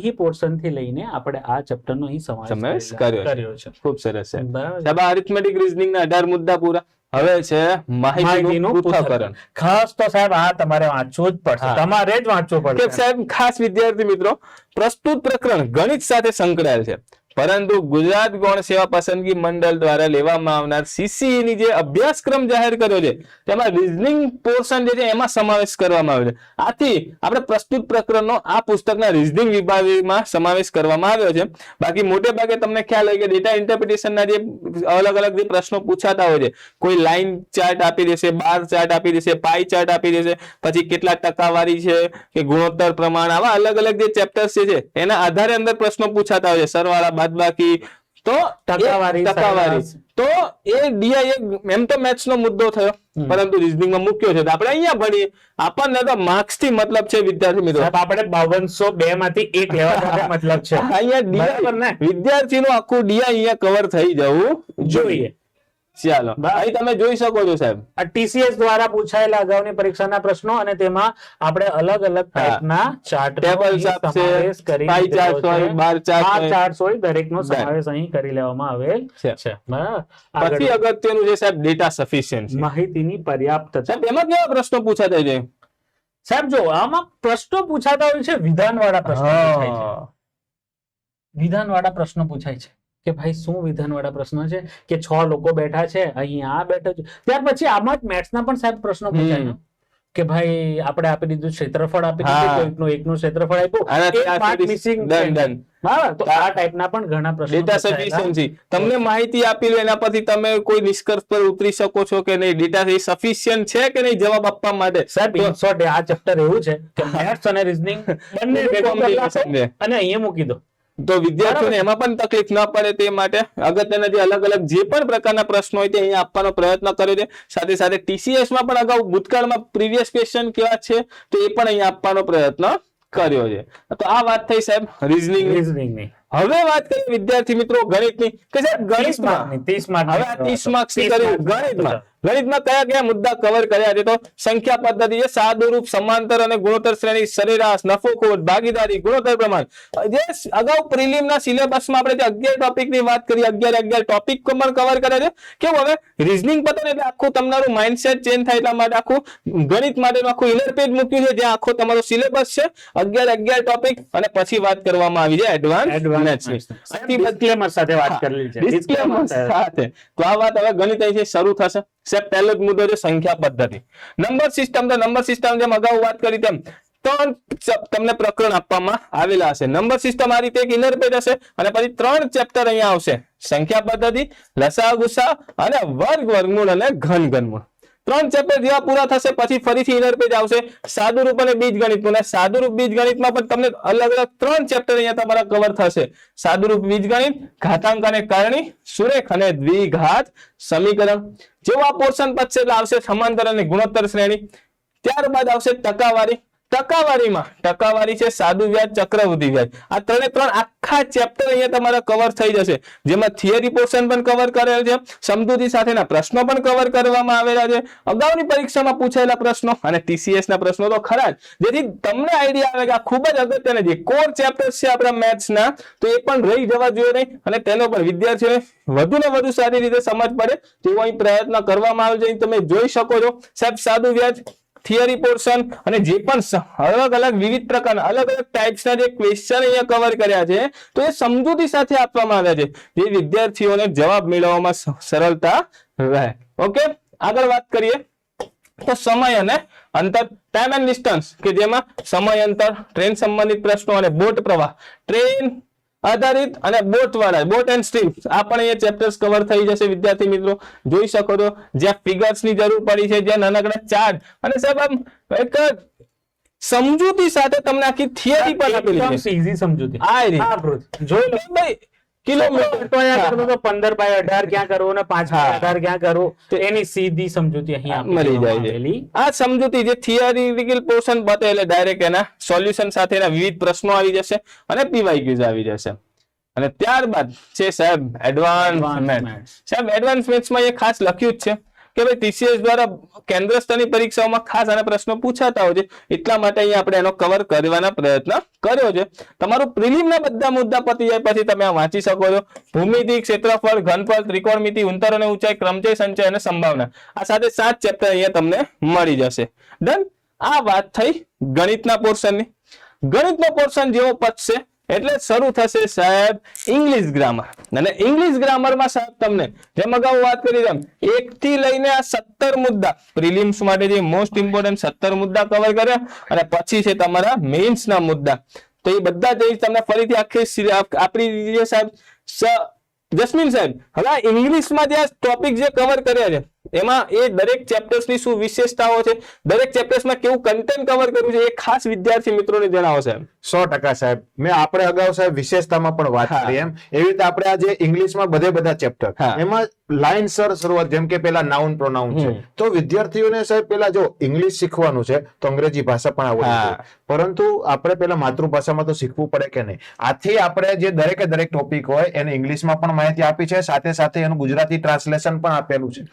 એ પોર્શન થી લઈને આપણે આ ચેપ્ટર નો અહીં સમાવેશ કર્યો છે. ખૂબ સરસ છે. સાહેબ અરિથમેટિક રીઝનિંગ ના 18 મુદ્દા પૂરા. હવે છે માહિતીનું પૃથ્થકરણ. ખાસ તો સાહેબ આ તમારે વાંચવું જ પડશે, તમારે જ વાંચવું પડશે સાહેબ. ખાસ વિદ્યાર્થી મિત્રો, પ્રસ્તુત પ્રકરણ ગણિત સાથે સંકળાયેલ છે, પરંતુ ગુજરાત ગૌણ સેવા પસંદગી મંડળ દ્વારા લેવામાં આવનાર CCE ની જે અભ્યાસક્રમ જાહેર કર્યો છે તેમાં રીઝનિંગ પોર્શન જે છે એમાં સમાવેશ કરવામાં આવ્યો છે. આથી આપણે પ્રસ્તુત પ્રકરણનો આ પુસ્તકના રીઝનિંગ વિભાગમાં સમાવેશ કરવામાં આવ્યો છે. બાકી મોટે ભાગે તમને ખ્યાલ હોય કે ડેટા ઇન્ટરપ્રિટેશનના જે અલગ અલગ જે પ્રશ્નો પૂછાતા હોય છે, કોઈ લાઈન ચાર્ટ આપી દેશે, બાર ચાર્ટ આપી દેશે, પાઈ ચાર્ટ આપી દેશે, પછી કેટલા ટકાવારી છે કે ગુણોત્તર પ્રમાણ, આવા અલગ અલગ જે ચેપ્ટર્સ છે એના આધારે અંદર પ્રશ્નો પૂછાતા હોય છે. સરવાળા બાદબાકી તો ટકાવારી તો એ ડીઆઈ એમ તો મેથ્સ નો મુદ્દો થયો, પરંતુ રીઝનિંગ માં મૂક્યો છે. આપણે અહીંયા ભણીએ, આપણને તો માર્ક્સ થી મતલબ છે વિદ્યાર્થી મિત્રો. આપણે 5202 માંથી 1 લેવા મતલબ છે. અહીંયા વિદ્યાર્થીનું આખું ડીઆઈ અહીંયા કવર થઈ જવું જોઈએ. ચાલો અહીં તમે જોઈ શકો છો સાહેબ, આ TCS દ્વારા પૂછાયેલા અગાઉની પરીક્ષાના પ્રશ્નો અને તેમાં આપણે અલગ અલગ ટાઈપના ચાર્ટ, ટેબલ્સ સમાવેશ કરી, પાઈ ચાર્ટ હોય, બાર ચાર્ટ હોય, દરેકનો સમાવેશ અહીં કરી લેવામાં આવેલ છે. પછી અગત્યનું છે સાહેબ ડેટા સફિશિયન્સી, માહિતીની પર્યાપ્તતા. એમાં કેવા પ્રશ્નો પૂછાતા છે સાહેબ? જો આમાં પ્રશ્નો પૂછાતા હોય છે વિધાનવાળા પ્રશ્નો પૂછાય છે. વિધાનવાળા પ્રશ્નો પૂછાય છે કે ભાઈ શું વિધાનવાળા પ્રશ્નો છે કે 6 લોકો બેઠા છે, અહીંયા આ બેઠો છે. ત્યાર પછી આમાં જ મેથ્સના પણ સાહેબ પ્રશ્નો પૂછાય કે ભાઈ આપણે આપી દીધું ક્ષેત્રફળ આપી દીધું, એકનું ક્ષેત્રફળ આપ્યું, તો આ ટાઈપના પણ ઘણા પ્રશ્નો. ડેટા સફિશિયન્સી, તમને માહિતી આપી લો એના પરથી તમે કોઈ નિષ્કર્ષ પર ઉતરી શકો છો કે નહીં, ડેટા સફિશિયન્ટ છે કે નહીં જવાબ આપવા માટે. સાહેબ ઇન શોર્ટ આ ચેપ્ટર એવું છે કે મેથ્સ અને રીઝનિંગ બંને ભેગું અને અહીંયા મૂકી દો તો વિદ્યાર્થીઓને એમાં પણ તકલીફ ન પડે તે માટે અગત્યના જે અલગ અલગ જે પણ પ્રકારના પ્રશ્નો હોય તે અહીંયા આપવાનો પ્રયત્ન કર્યો છે. સાથે સાથે TCS માં પણ અગાઉ ભૂતકાળમાં પ્રીવિયસ ક્વેશ્ચન કેવા છે તો એ પણ અહીંયા આપવાનો પ્રયત્ન કર્યો છે. તો આ વાત થઈ સાહેબ રીઝનિંગની. હવે વાત કરીએ વિદ્યાર્થી મિત્રો ગણિતની કે સાહેબ ગણિતમાં 30 માર્ક, હવે 30 માર્ક્સ ની કરી ગણિતમાં કયા મુદ્દા કવર કર્યા છે? તો સંખ્યા પદ્ધતિ છે, સાદુરૂપ, સમાંતર અને ગુણોત્તર શ્રેણી, સરેરાશ, નફો ખોટ, ભાગીદારી, ગુણોત્તર પ્રમાણ. જે અગાઉ પ્રિલિમના સિલેબસમાં આપણે જે 11 ટોપિકની વાત કરી, 11 ટોપિક પણ કવર કર્યા છે. કેવું હવે રીઝનિંગ પતે ને એટલે આખું તમારું માઇન્ડસેટ ચેન્જ થાય, એટલા માટે આખું ગણિત માટેનું આખું ઇનર પેજ મૂક્યું છે જ્યાં આખો તમારો સિલેબસ છે, 11 ટોપિક, અને પછી વાત કરવામાં આવી છે એડવાન્સ ડિસ્ક્લેમર સાથે વાત કરેલી છે. ડિસ્ક્લેમર સાથે તો આ વાત હવે ગણિત અહીંથી શરૂ થશે. સાહેબ પહેલો જ મુદ્દો છે સંખ્યા પદ્ધતિ. નંબર સિસ્ટમ, તો નંબર સિસ્ટમ જેમ અગાઉ વાત કરી તેમ 3 તમને પ્રકરણ આપવામાં આવેલા હશે. નંબર સિસ્ટમ આ રીતે એક ઇનર પેજ હશે અને પછી 3 ચેપ્ટર અહીંયા આવશે: સંખ્યા પદ્ધતિ, લસા ગુસા અને વર્ગ વર્ગમૂળ અને ઘન ઘનમૂળ. 3 ચેપ્ટર જેવા પૂરા થશે પછી ફરીથી ઇનર પેજ આવશે સાદુરૂપ અને બીજગણિત. અને સાદુરૂપ બીજગણિતમાં પણ તમને અલગ અલગ 3 ચેપ્ટર અહીંયા તમારા કવર થશે: સાદુરૂપ બીજગણિત, ઘાતાંક અને કરણી, સુરેખ અને દ્વિઘાત સમીકરણ. જેવો આ પોર્શન પતશે એટલે આવશે સમાંતર અને ગુણોત્તર શ્રેણી. ત્યારબાદ આવશે ટકાવારી. ટકાવારી છે, સાદું વ્યાજ, ચક્રવૃદ્ધિ વ્યાજ, આ ત્રણે ત્રણ આખા ચેપ્ટર અહીંયા તમારા કવર થઈ જશે, જેમાં થિયરી પોર્શન પણ કવર કરેલ છે, સમજૂતી સાથેના પ્રશ્નો પણ કવર કરવામાં આવેલા છે, અગાઉની પરીક્ષામાં પૂછાયેલા પ્રશ્નો અને TCS ના પ્રશ્નો તો ખરા જ, જેથી તમને આઈડિયા આવે કે આ ખૂબ જ અગત્યના જે કોર ચેપ્ટર્સ છે આપણા મેથ્સના, તો એ પણ રહી જવા જોઈએ નહીં, અને તેનો પણ વિદ્યાર્થીઓને વધુ ને વધુ સારી રીતે સમજ પડે તેવો અહીં પ્રયત્ન કરવામાં આવે છે. તમે જોઈ શકો છો સાહેબ, સાદું વ્યાજ, થિયરી પોર્શન અને જે પણ અલગ અલગ વિવિધ પ્રકારના અલગ અલગ ટાઈપ્સના જે ક્વેશ્ચન અહીંયા કવર કર્યા છે, તો એ સમજૂતી સાથે આપવામાં આવ્યા છે, જે વિદ્યાર્થીઓને જવાબ મેળવવામાં સરળતા રહે. ઓકે, આગળ વાત કરીએ તો સમય અને અંતર, ટાઈમ એન્ડ ડિસ્ટન્સ, કે જેમાં સમય અંતર, ટ્રેન સંબંધિત પ્રશ્નો અને બોટ પ્રવાહ, ટ્રેન આધારિત અને બોટ વાળા, બોટ એન્ડ સ્ટ્રીમ, આ પણ અહીંયા ચેપ્ટર્સ કવર થઈ જશે વિદ્યાર્થી મિત્રો. જોઈ શકો છો જ્યાં ફિગર્સ ની જરૂર પડી છે, જ્યાં નાનકડા ચાર્ટ, અને સાહેબ આમ એક સમજૂતી સાથે તમને આખી થિયરી પણ આપેલી છે, ઈઝી સમજૂતી. જોઈ લો ભાઈ, કિલોમીટર તો અહીંયા કરવું તો 15/18 ક્યાં કરવું ને 5/18 ક્યાં કરવું, તો એની સીધી સમજૂતી અહીંયા મળી જાય છે. આ સમજૂતી જે થિયરિટિકલ પોર્શન બતે એટલે ડાયરેક્ટ એના સોલ્યુશન સાથેના વિવિધ પ્રશ્નો આવી જશે અને PYQs આવી જશે. અને ત્યારબાદ છે સાહેબ એડવાન્સ મેથ્સ. સાહેબ એડવાન્સ મેથ્સમાં એ ખાસ લખ્યું જ છે કે ભાઈ TCS દ્વારા કેન્દ્ર સ્તરની પરીક્ષાઓમાં ખાસ આના પ્રશ્નો પૂછાતા હોય છે, એટલા માટે અહીંયા આપણે એનો કવર કરવાના પ્રયત્ન કર્યો છે. તમારું પ્રિલિમના બધા મુદ્દા પતી જાય પછી તમે આ વાંચી શકો છો. ભૂમિતિ, ક્ષેત્રફળ, ઘનફળ, ત્રિકોણમિતિ, ઉંતર અને ઊંચાઈ, ક્રમચય, સંચય અને સંભાવના, આ સાથે 7 ચેપ્ટર અહીંયા તમને મળી જશે. ડન. આ વાત થઈ ગણિતના પોર્શનની. ગણિતનો પોર્શન જેવો પતશે એટલે શરૂ થશે સાહેબ ઇંગ્લિશ ગ્રામર. અને ઇંગ્લિશ ગ્રામરમાં સાહેબ તમને જેમ અગાઉ વાત કરી તેમ 1 થી લઈને આ 17 મુદ્દા પ્રિલિમ્સ માટે જે મોસ્ટ ઇમ્પોર્ટન્ટ 17 મુદ્દા કવર કર્યા, અને પછી છે તમારા મેઇન્સના મુદ્દા. તો એ બધા જ તમને ફરીથી આખી આપણી જે સાહેબ જસ્મીન સાહેબ, હવે ઇંગ્લિશમાં જે ટોપિક જે કવર કર્યા છે એમાં એ દરેક ચેપ્ટર્સની શું વિશેષતાઓ છે, દરેક ચેપ્ટર્સમાં કેવું કન્ટેન્ટ કવર કર્યું છે, એ ખાસ વિદ્યાર્થી મિત્રોને જણાવો સાહેબ. 100% સાહેબ. મેં આપણે અગાઉ સાહેબ વિશેષતામાં પણ વાત કરી, એમ એવી રીતે આપણે આ જે ઇંગ્લિશમાં બધા ચેપ્ટર એમાં લાઇનસર શરૂઆત, જેમ કે પેલા નાઉન પ્રોનાઉન છે, તો વિદ્યાર્થીઓને સાહેબ પેલા જો ઇંગ્લિશ શીખવાનું છે તો અંગ્રેજી ભાષા પણ આવડે, પરંતુ આપણે પેલા માતૃભાષામાં તો શીખવું પડે કે નહીં. આથી આપણે જે દરેક ટોપિક હોય એને ઇંગ્લિશમાં પણ માહિતી આપી છે, સાથે સાથે એનું ગુજરાતી ટ્રાન્સલેશન પણ આપેલું છે,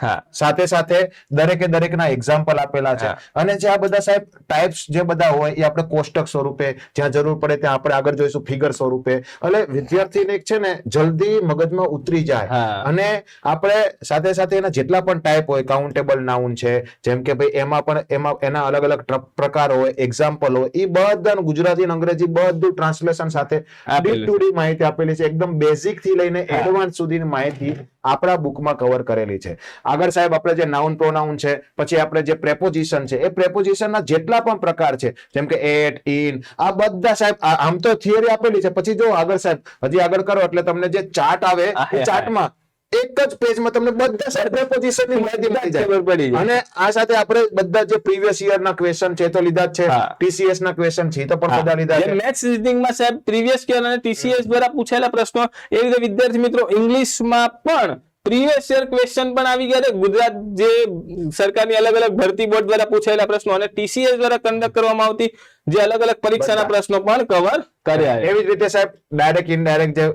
સાથે સાથે દરેકના એક્ઝામ્પલ આપેલા છે. અને જે આ બધા સાહેબ ટાઈપ્સ જે બધા હોય એ આપણે કોષ્ટક સ્વરૂપે, જ્યાં જરૂર પડે ત્યાં આપણે આગળ જોઈશું ફિગર સ્વરૂપે, એટલે વિદ્યાર્થીને છે ને જલ્દી મગજમાં ઉતરી જાય. અને આપણે સાથે સાથે એના જેટલા પણ ટાઈપ હોય, કાઉન્ટેબલ નાઉન છે, જેમ કે ભાઈ એમાં એના અલગ અલગ પ્રકાર હોય, એક્ઝામ્પલ હોય, એ બધાનું ગુજરાતી અને અંગ્રેજી બધું ટ્રાન્સલેશન સાથે ડીપ ટુ ડીપ માહિતી આપેલી છે. એકદમ બેઝિક થી લઈને એડવાન્સ સુધીની માહિતી આપણા બુકમાં કવર કરેલી છે. આગળ સાહેબ આપણે જે નાઉન પ્રોનાઉન છે, પછી આપણે જે પ્રેપોઝિશન છે, એ પ્રેપોઝિશનના જેટલા પણ પ્રકાર છે, જેમ કે એટ, ઇન, આ બધા સાહેબ આમ તો થિયરી આપેલી છે. પછી જો આગળ સાહેબ હજી આગળ કરો એટલે તમને જે ચાર્ટ આવે એ ચાર્ટમાં એક જ પેજમાં તમને બધા સાહેબ પ્રેપોઝિશનની માહિતી મળી જાય. અને આ સાથે આપણે બધા જે પ્રીવિયસ યર ના ક્વેશ્ચન છે તો લીધા જ છે, TCS ના ક્વેશ્ચન છે તો પણ બધા લીધા છે. મેથ્સ રીઝનિંગમાં સાહેબ પ્રીવિયસ યર અને TCS દ્વારા પૂછાયેલા પ્રશ્નો, એ રીતે વિદ્યાર્થી મિત્રો ઇંગ્લિશમાં પણ પ્રીવિયસ યર ક્વેશ્ચન પણ આવી ગયા છે. ગુજરાત જે સરકારની અલગ અલગ ભરતી બોર્ડ દ્વારા પૂછાયેલા પ્રશ્નો અને TCS દ્વારા કન્ડક્ટ કરવામાં આવતી જે અલગ અલગ પરીક્ષાના પ્રશ્નો પણ કવર કર્યા. એવી જ રીતે સાહેબ ડાયરેક્ટ ઇનડાયરેક્ટ જે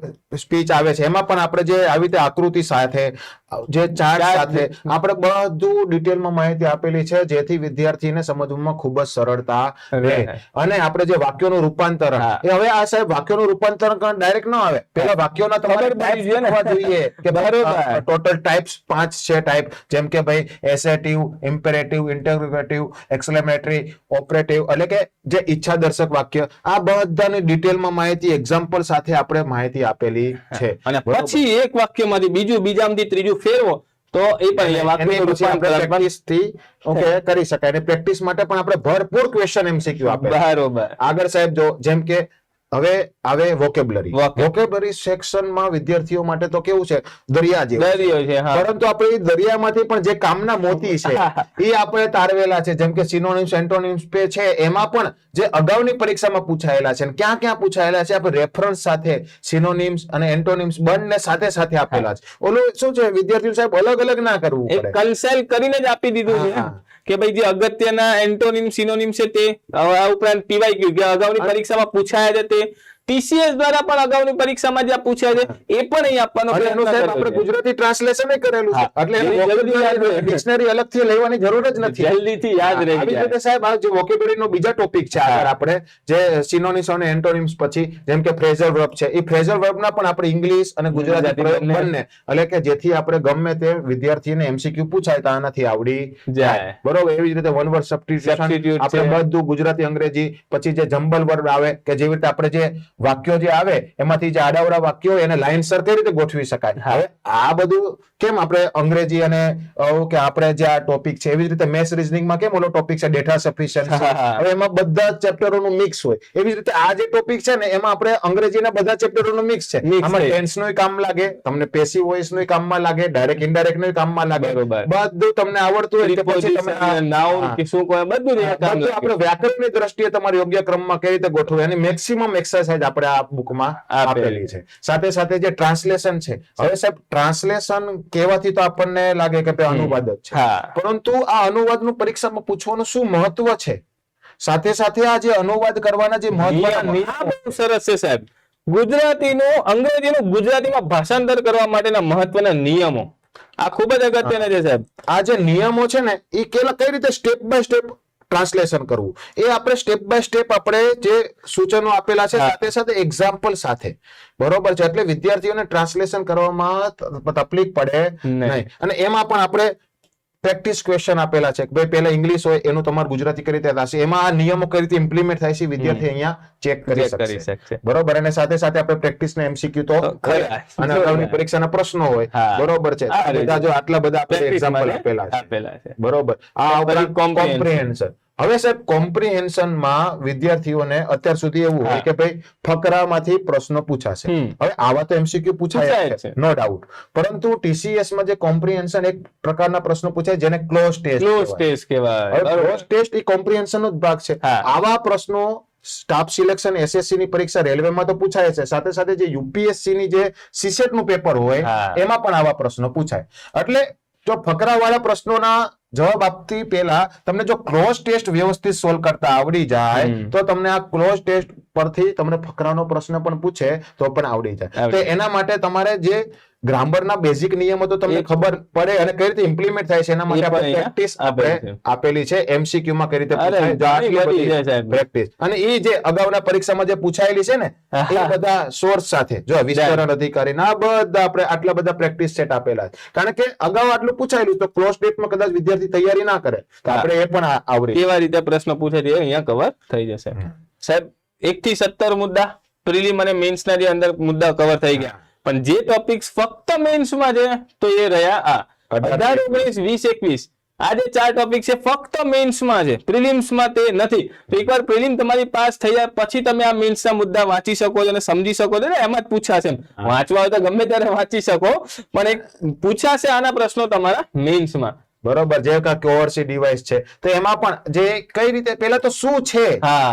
સ્પીચ આવે છે એમાં પણ આપણે જે આવી રીતે આકૃતિ સાથે, જે ચાર્ટ સાથે આપણે બધું ડિટેલમાં માહિતી આપેલી છે, જેથી વિદ્યાર્થીને સમજવામાં ખૂબ જ સરળતા રહે. અને આપણે જે વાક્યોનું રૂપાંતરણ, એ હવે આ સાહેબ વાક્યોનું રૂપાંતરણ ડાયરેક્ટ ન આવે, પેલા વાક્યોના તમારે જોઈએ કે ટોટલ ટાઈપ્સ 5 છે ટાઈપ, જેમ કે ભાઈ એસેટિવ, ઇમ્પેરેટિવ, ઇન્ટરોગેટિવ, એક્સક્લેમેટરી, ઓપરેટિવ, એટલે કે જે ઈચ્છા દર્શક વાક્ય, આ બધાની ડિટેલમાં માહિતી એક્ઝામ્પલ સાથે આપણે માહિતી આપેલી છે. અને પછી એક વાક્યમાંથી બીજું, બીજામાંથી ત્રીજું ફેરવો તો એ પણ કરી શકાય. અને પ્રેક્ટિસ માટે પણ આપણે ભરપૂર ક્વેશ્ચન MCQ આપે. બરાબર. આગળ સાહેબ જો જેમ કે હવે આવે વોકેબલરી સેક્શનમાં વિદ્યાર્થીઓ માટે તો કેવું છે, દરિયા જેવું, પરંતુ આપણે દરિયામાંથી પણ જે કામના મોતી છે એ આપણે તારવેલા છે. જેમ કે સિનોનિમ્સ, એન્ટોનિમ્સ છે, એમાં પણ જે અગાઉની પરીક્ષામાં પૂછાયેલા છે, ક્યાં ક્યાં પૂછાયેલા છે, આપણે રેફરન્સ સાથે સિનોનિમ્સ અને એન્ટોનિમ્સ બંને સાથે સાથે આપેલા છે. ઓલું શું છે, વિદ્યાર્થીઓ સાહેબ અલગ અલગ ના કરવું પડે, કન્સલ્ટ કરીને જ આપી દીધું છે કે ભાઈ જે અગત્યના એન્ટોનિમ સિનોનિમ છે તે, આ ઉપરાંત PYQ કે અગાઉની પરીક્ષામાં પૂછાયા છે તે, TCS દ્વારા પણ અગાઉની પરીક્ષામાં જે પૂછ્યા છે એ પણ અહીં આપવાનો પ્રયત્ન કર્યો આપણે છે. ગુજરાતી ટ્રાન્સલેશન કરેલું છે એટલે ડિક્શનરી અલગથી લેવાની જરૂર જ નથી, જલ્દીથી યાદ રહી આવી જાય. રીતે સાહેબ આ જે વોકેબ્યુલરી નો બીજા ટોપિક છે આગળ આપણે જે સિનોનિમ્સ અને એન્ટોનિમ્સ પછી જેમ કે ફ્રેઝલ વર્બ છે, એ ફ્રેઝલ વર્બ ના પણ આપણે ઇંગ્લિશ અને ગુજરાતી પ્રયોગ બંને, એટલે કે જેથી આપણે ગમે તે વિદ્યાર્થીને MCQ પૂછાય તો આનાથી આવડી જાય. બરોબર, એવી જ રીતે વન વર્ડ સબસ્ટિટ્યુશન આપણે બધું ગુજરાતી અંગ્રેજી, પછી જે જમ્બલ વર્ડ આવે કે જેવી રીતે આપણે જે વાક્યો જે આવે એમાંથી જે આડાવડા વાક્યો એને લાઇનસર કઈ રીતે ગોઠવી શકાય. હવે આ બધું કેમ આપણે અંગ્રેજી અને કે આપણે જે આ ટોપિક છે એવી જ રીતે મેથ્સ રીઝનિંગમાં કેમ ઓલો ટોપિક છે ડેટા સફિશિયન્સી, હવે એમાં બધા ચેપ્ટરોનું મિક્સ હોય, એવી જ રીતે આ જે ટોપિક છે ને એમાં આપણે અંગ્રેજીના બધા ચેપ્ટરોનું મિક્સ છે. આમાં ટેન્સ નું કામ લાગે, તમને પેસિવ વોઇસ નું કામમાં લાગે, ડાયરેક્ટ ઇનડાયરેક્ટ નું કામમાં લાગે, બધું તમને આવડતું હોય પછી તમે નાઉન કે શું કોઈ બધું આપણે વ્યાકરણની દ્રષ્ટિએ તમારે યોગ્ય ક્રમમાં કઈ રીતે ગોઠવવું એની મેક્સિમમ એક્સરસાઇઝ આપણે આ બુકમાં આપેલી છે. સાથે સાથે જે ટ્રાન્સલેશન છે, હવે સાહેબ ટ્રાન્સલેશન કહેવાથી તો આપણને લાગે કે અનુવાદ જ છે, પરંતુ આ અનુવાદનું પરીક્ષામાં પૂછવાનું શું મહત્વ છે, સાથે સાથે આ જે અનુવાદ કરવાના જે મહત્વના સરસ છે સાહેબ. ગુજરાતીનું અંગ્રેજીનું ગુજરાતીમાં ભાષાંતર કરવા માટેના મહત્વના નિયમો આ ખૂબ જ અગત્યના છે સાહેબ. આ જે નિયમો છે ને એ કઈ રીતે સ્ટેપ બાય સ્ટેપ ટ્રાન્સલેશન કરવું એ આપણે સ્ટેપ બાય સ્ટેપ આપણે જે સૂચનો આપેલા છે સાથે સાથે એક્ઝામ્પલ સાથે, બરોબર છે, એટલે વિદ્યાર્થીઓને ટ્રાન્સલેશન કરવામાં તકલીફ પડે નહીં. અને એમાં પણ આપણે પ્રેક્ટિસ ક્વેશ્ચન આપેલા છે કે ભાઈ પહેલા ઇંગ્લિશ હોય એનું તમારું ગુજરાતી કઈ રીતે થશે, એમાં આ નિયમો કઈ રીતે ઇમ્પ્લિમેન્ટ થાય છે વિદ્યાર્થી અહીંયા ચેક કરી શકશે. બરોબર, અને સાથે સાથે આપણે પ્રેક્ટિસ ને MCQ તો અને અગાઉની પરીક્ષાના પ્રશ્નો હોય, બરોબર છે, જો આટલા બધા આપણે એક્ઝામ્પલ આપેલા છે, બરોબર. આ ઉપરાંત કોમ્પ્રિહેન્શન. હવે સાહેબ કોમ્પ્રિહેન્શન માં વિદ્યાર્થીઓને અત્યાર સુધી એવું હોય કે ભાઈ ફકરામાંથી પ્રશ્નો પૂછાશે, હવે આવા તો MCQ પૂછાય છે નો ડાઉટ, પરંતુ TCS માં જે કોમ્પ્રિહેન્શન એક પ્રકારના પ્રશ્નો પૂછાય જેને ક્લોઝ ટેસ્ટ કહેવાય. ક્લોઝ ટેસ્ટ એ કોમ્પ્રિહેન્શન નો જ ભાગ છે. આવા પ્રશ્નો સ્ટાફ સિલેક્શન SSC ની પરીક્ષા રેલવેમાં તો પૂછાય છે, સાથે સાથે જે UPSC ની જે CSET નું પેપર હોય એમાં પણ આવા પ્રશ્નો પૂછાય. એટલે જો ફકરાવાળા પ્રશ્નોના જવાબ આપતી પહેલા તમને જો ક્લોઝ ટેસ્ટ વ્યવસ્થિત સોલ્વ કરતા આવડી જાય તો તમને આ ક્લોઝ ટેસ્ટ પરથી તમને ફકરાનો પ્રશ્ન પણ પૂછે તો પણ આવડી જાય. તો એના માટે તમારે જે ગ્રામરના બેઝિક નિયમો તો તમને ખબર પડે અને કઈ રીતે ઇમ્પ્લિમેન્ટ થાય છે એના માટે આપણે પ્રેક્ટિસ આપણે આપેલી છે. MCQ માં કઈ રીતે પૂછાય પ્રેક્ટિસ, અને એ જે અગાઉના પરીક્ષામાં જે પૂછાયેલી છે ને એ બધા સોર્સ સાથે જો વિસ્તરણ અધિકારી ના બધા આપણે આટલા બધા પ્રેક્ટિસ સેટ આપેલા છે, કારણ કે અગાઉ આટલું પૂછાયેલું તો ક્લોઝ ટેસ્ટમાં કદાચ વિદ્યાર્થી તૈયારી ના કરે તો આપણે એ પણ આવડે કેવા રીતે પ્રશ્ન પૂછે છે અહીંયા કવર થઈ જશે. સાહેબ 1 થી 17 મુદ્દા પ્રિલિમ અને મેન્સ ના જે અંદર મુદ્દા કવર થઈ ગયા, પણ જે ટોપિક્સ ફક્ત મેન્સ માં છે તો એ રહ્યા આ 18, 19, 20, 21. આ જે 4 ટોપિક છે ફક્ત મેન્સ માં છે, પ્રિલિમ્સ માં તે નથી. તો એકવાર પ્રિલિમ તમારી પાસ થઈ જાય પછી તમે આ મેન્સ ના મુદ્દા વાંચી શકો છો અને સમજી શકો છો ને, એમાં જ પૂછાશે. વાંચવા હોય તો ગમે ત્યારે વાંચી શકો, પણ એક પૂછાશે આના પ્રશ્નો તમારા મેન્સ માં. બરોબર, જે કોવર્સી ડિવાઇસ છે તો એમાં પણ જે કઈ રીતે પેલા તો શું છે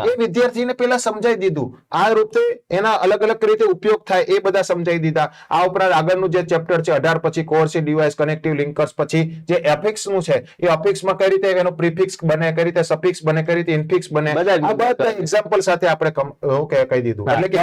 એ વિદ્યાર્થીને પેલા સમજાઈ દીધું, આ રીતે એના અલગ અલગ રીતે ઉપયોગ થાય એ બધા સમજાઈ દીધા. આ ઉપરાંત આગળનું જે ચેપ્ટર છે 18 પછી કોવર્સી ડિવાઇસ, કનેક્ટિવ લિંકર્સ, પછી જે એફિક્સ નું છે એ એફિક્સ માં કઈ રીતે એનો પ્રીફિક્સ બને, કઈ રીતે સફિક્સ બને, કઈ રીતે ઇન્ફિક્સ બને, આ બધા એક્ઝામ્પલ સાથે આપણે કહી દીધું. એટલે કે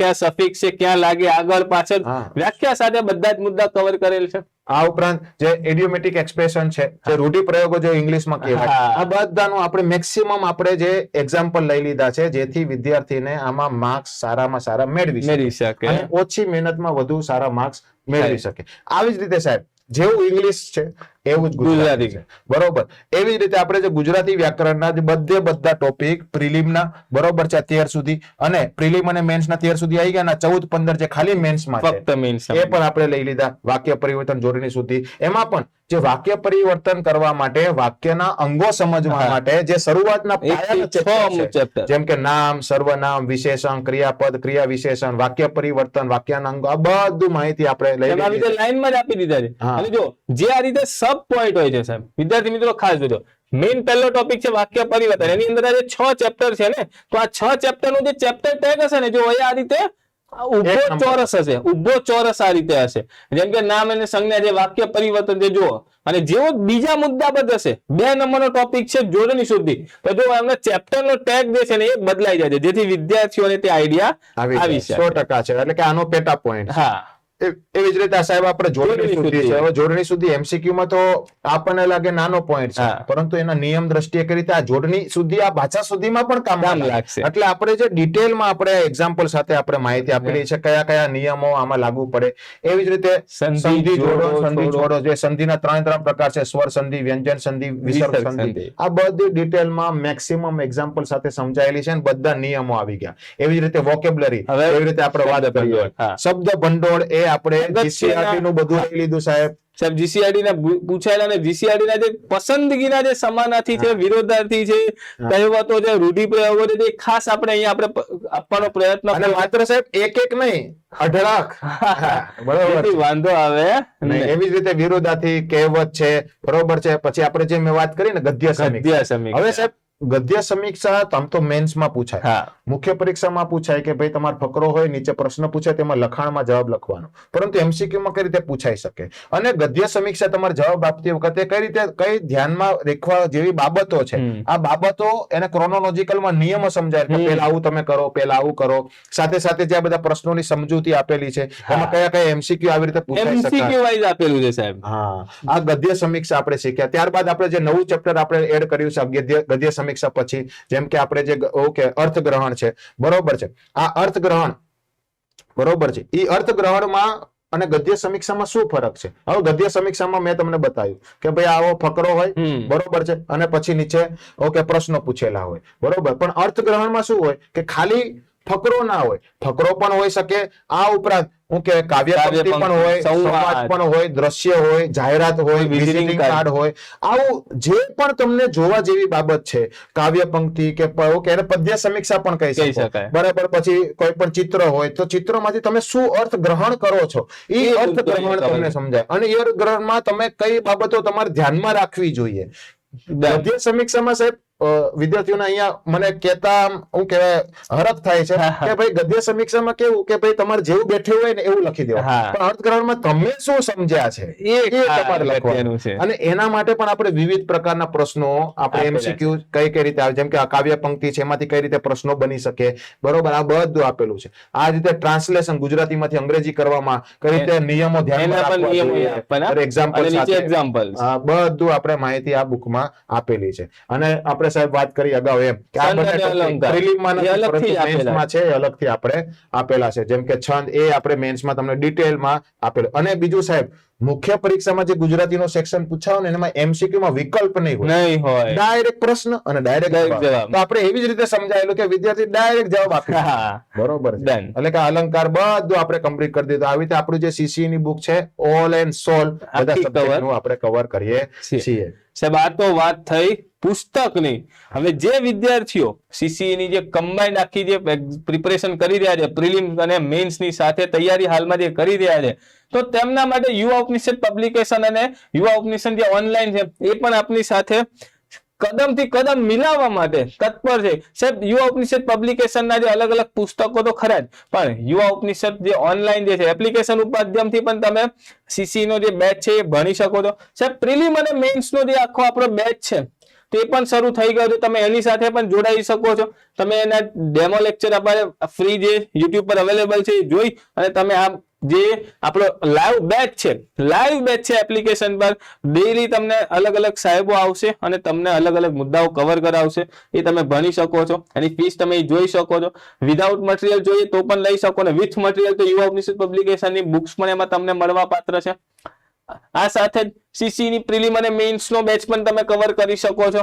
કયા સફિક્સ છે, ક્યાં લાગે, આગળ પાછળ વ્યાખ્યા સાથે બધા જ મુદ્દા કવર કરેલ છે. આ ઉપરાંત જે ઇડિયોમેટિક એક્સપ્રેશન છે, જે રૂઢિપ્રયોગો જે ઇંગ્લિશમાં કહેવાય, આ બધાનું આપણે મેક્સિમમ આપણે જે એક્ઝામ્પલ લઈ લીધા છે જેથી વિદ્યાર્થીને આમાં માર્ક્સ સારામાં સારા મેળવી શકે અને ઓછી મહેનતમાં વધુ સારા માર્ક્સ મેળવી શકે. આવી જ રીતે સાહેબ જેવું ઇંગ્લિશ છે એવું જ ગુજરાતી છે, બરોબર. એવી જ રીતે આપણે જે ગુજરાતી વ્યાકરણના જે બધા ટોપિક પ્રિલિમના બરોબર છે અત્યાર સુધી, અને પ્રિલિમ અને મેન્સ ના અત્યાર સુધી આવી ગયા, 14, 15 જે ખાલી મેન્સમાં ફક્ત મેન્સ એ પણ આપણે લઈ લીધા. વાક્ય પરિવર્તન, જોડણી સુધી, એમાં પણ જે વાક્ય પરિવર્તન કરવા માટે, વાક્યના અંગો સમજવા માટે જે શરૂઆતના ચેપ્ટર જેમ કે નામ, સર્વનામ, વિશેષણ, ક્રિયાપદ, ક્રિયા વિશેષણ, વાક્ય પરિવર્તન, વાક્યના અંગો, આ બધું માહિતી આપણે લઈ લીધી, લાઈનમાં જ આપી દીધા છે. અને જો જે આ રીતે સબ પોઈન્ટ હોય છે સાહેબ, વિદ્યાર્થી મિત્રો ખાસ જોજો, મેઇન પહેલો ટોપિક છે વાક્ય પરિવર્તન, એની અંદર જે 6 ચેપ્ટર છે ને, તો આ 6 ચેપ્ટર નું જે ચેપ્ટર ટેગ હશે ને જો આ રીતે ઉભો ચોરસ હશે, ઉભો ચોરસ આ રીતે હશે. જેમ કે નામ અને સંજ્ઞા જે વાક્ય પરિવર્તન જે જુઓ, અને જેવો બીજા મુદ્દા પર હશે 2 નંબરનો ટોપિક છે જોડણી શુદ્ધિ, તો જો એમને ચેપ્ટર નો ટેગ જે છે ને એ બદલાઈ જાય છે, જેથી વિદ્યાર્થીઓને તે આઈડિયા આવી શકે. 100% છે, એટલે કે આનો પેટા પોઈન્ટ. હા, એવી જ રીતે સાહેબ આપણે જોડણી શુદ્ધિ છે. હવે જોડણી શુદ્ધિ MCQ માં તો આપણને લાગે નાનો પોઈન્ટ છે, પરંતુ એના નિયમ દ્રષ્ટિએ કઈ રીતે આ જોડણી શુદ્ધિ આ ભાષા સુધીમાં પણ કામ લાગશે. એટલે આપણે જે ડિટેલમાં આપણે એક્ઝામ્પલ સાથે આપણે માહિતી આપેલી છે કયા કયા નિયમો આમાં લાગુ પડે. એવી જ રીતે સંધિ જોડો, સંધિ જોડો, જે સંધિના 3 પ્રકાર છે, સ્વર સંધિ, વ્યંજન સંધિ, વિસર્ગ સંધિ, આ બધી ડિટેલમાં મેક્સિમમ એક્ઝામ્પલ સાથે સમજાયેલી છે અને બધા નિયમો આવી ગયા. એવી જ રીતે વોકેબ્યુલરી, એવી રીતે આપણે વાત કરીએ શબ્દ ભંડોળ, એ આપણે GCRT નું બધું લઈ લીધું સાહેબ. GCRT ના પૂછાયેલા અને GCRT ના જે પસંદગીના જે સમાનાર્થી છે, વિરોધાર્થી છે, કહેવતો છે, રૂઢિપ્રયોગો છે, તે ખાસ આપણે અહીંયા આપણે આપવાનો પ્રયત્ન, અને માત્ર સાહેબ એક નહીં 18 બરોબર વાંધો આવે નહીં. એવી જ રીતે વિરોધાર્થી, કહેવત છે, બરોબર છે. પછી આપણે જે મેં વાત કરી ને ગદ્ય સમીક્ષા. હવે સાહેબ ગદ્ય સમીક્ષા આમ તો મેન્સ માં પૂછાય, મુખ્ય પરીક્ષામાં પૂછાય કે ભાઈ તમારો ફકરો હોય, નીચે પ્રશ્ન પૂછાય, તેમાં લખાણમાં જવાબ લખવાનો, પરંતુ MCQ માં કઈ રીતે પૂછાઈ શકે. અને ગદ્ય સમીક્ષા તમારે જવાબ આપતી વખતે કઈ રીતે કઈ ધ્યાનમાં રાખવા જેવી બાબતો છે, આ બાબતો એને ક્રોનોલોજીકલમાં નિયમો સમજાય કે પહેલા આવું તમે કરો, પહેલા આવું કરો. સાથે સાથે જે આ બધા પ્રશ્નોની સમજૂતી આપેલી છે, એમાં કયા કયા MCQ આવી રીતે પૂછાઈ શકે, MCQ વાઇઝ આપેલું છે સાહેબ. હા, આ ગદ્ય સમીક્ષા આપણે શીખ્યા. ત્યારબાદ આપણે જે નવું ચેપ્ટર આપણે એડ કર્યું છે ગદ્ય સમીક્ષા પછી, જેમ કે આપણે જે ઓકે અર્થગ્રહણ છે, બરોબર છે. આ અર્થગ્રહણ બરોબર છે, એ અર્થગ્રહણમાં અને ગદ્ય સમીક્ષામાં શું ફરક છે? હવે ગદ્ય સમીક્ષામાં મેં તમને બતાવ્યું કે ભાઈ આવો ફકરો હોય, બરોબર છે, અને પછી નીચે ઓકે પ્રશ્નો પૂછેલા હોય, બરોબર. પણ અર્થગ્રહણમાં શું હોય કે ખાલી ફકરો ના હોય, ફકરો પણ હોઈ શકે, આ ઉપરાંત હું કે કાવ્ય પંક્તિ પણ હોય, સંવાદ પણ હોય, દ્રશ્ય હોય, જાહેરાત હોય, વિઝિટિંગ કાર્ડ હોય, આવું જે પણ તમને જોવા જેવી બાબત છે, કાવ્ય પંક્તિ કે એને પદ્ય સમીક્ષા પણ કહી શકાય, બરાબર. પછી કોઈ પણ ચિત્ર હોય તો ચિત્રમાંથી તમે શું અર્થ ગ્રહણ કરો છો, એ અર્થ ગ્રહણ તમને સમજાય. અને એ અર્થ ગ્રહણમાં તમે કઈ બાબતો તમારે ધ્યાનમાં રાખવી જોઈએ. ગદ્ય સમીક્ષામાં સાહેબ વિદ્યાર્થીઓને અહીંયા મને કહેતા હું કહેવાય હરખ થાય છે કે ભાઈ ગદ્ય સમીક્ષામાં કેવું કે ભાઈ તમારે જેવું બેઠું હોય ને એવું લખી દેવાનું, પણ અર્થગ્રહણમાં તમે શું સમજ્યા છે એ તમારે લખવાનું છે. અને એના માટે પણ આપણે વિવિધ પ્રકારના પ્રશ્નો આપણે MCQ કઈ કઈ રીતે આવે, જેમ કે આ કાવ્ય પંક્તિ છે એમાંથી કઈ રીતે પ્રશ્નો બની શકે, બરોબર. આ બધું આપેલું છે. આ રીતે ટ્રાન્સલેશન ગુજરાતીમાંથી અંગ્રેજી કરવામાં કઈ રીતે નિયમો ધ્યાનમાં એક્ઝામ્પલ બધું આપણે માહિતી આ બુકમાં આપેલી છે. અને આપણે સાહેબ વાત કરી અગાઉ એમ કે આ બધા પ્રિલિમમાં મેન્સમાં છે, અલગથી આપણે આપેલા છે. જેમ કે છંદ, એ આપણે મેન્સમાં તમને ડિટેલમાં આપેલું. અને બીજું સાહેબ મુખ્ય પરીક્ષામાં જે ગુજરાતીનો સેક્શન પૂછાયો ને એમાં MCQ માં વિકલ્પ નહીં હોય, ડાયરેક્ટ પ્રશ્ન અને ડાયરેક્ટ જવાબ. તો આપણે એવી જ રીતે સમજાયેલું કે વિદ્યાર્થી ડાયરેક્ટ જવાબ આપે, બરોબર. એટલે કે અલંકાર બધું આપણે કમ્પ્લીટ કરી દીધું. આવી રીતે આપણું જે CCE ની બુક છે ઓલ એન્ડ સોલ બધા સબ્જેક્ટનું આપણે કવર કરીએ છીએ. સાહેબ આ તો વાત થઈ પુસ્તકની. હવે જે વિદ્યાર્થીઓ CCE ની જે કમ્બાઇન્ડ આખી જે પ્રિપરેશન કરી રહ્યા છે, પ્રિલિમ અને મેઇન્સ ની સાથે તૈયારી હાલમાં જે કરી રહ્યા છે, તો તેમના માટે યુવા ઉપનિષદ પબ્લિકેશન અને યુવા ઉપનિષદ જે ઓનલાઈન છે એ પણ આપની સાથે કદમથી કદમ મિલાવવા માટે તત્પર છે. સાહેબ યુવા ઉપનિષદ પબ્લિકેશનના જે અલગ અલગ પુસ્તકો તો ખરા જ, પણ યુવા ઉપનિષદ જે ઓનલાઈન જે છે એપ્લિકેશન માધ્યમથી પણ તમે CCE નો જે બેચ છે એ ભણી શકો છો. સાહેબ પ્રિલિમ અને મેઇન્સ નો જે આખો આપણો બેચ છે તે પણ શરૂ થઈ ગયો છે, તમે એની સાથે પણ જોડાઈ શકો છો. તમે એના ડેમો લેક્ચર આપણે ફ્રી જે YouTube પર અવેલેબલ છે એ જોઈ અને તમે આ જે આપણો લાઈવ બેચ છે એપ્લિકેશન પર ડેઈલી તમને અલગ અલગ સાહેબો આવશે અને તમને અલગ અલગ મુદ્દાઓ કવર કરાવશે, એ તમે ભણી શકો છો. એની ફીસ તમે જોઈ શકો છો. વિધાઉટ મટીરિયલ જોઈએ તો પણ લઈ શકો, ને વિથ મટીરિયલ તો યુવા ઉપનિષદ પબ્લિકેશનની બુક્સ પણ એમાં તમને મળવા પાત્ર છે. આ સાથે જ CCE ની પ્રિલિમ અને મેઇન્સ નો બેચ પણ તમે કવર કરી શકો છો.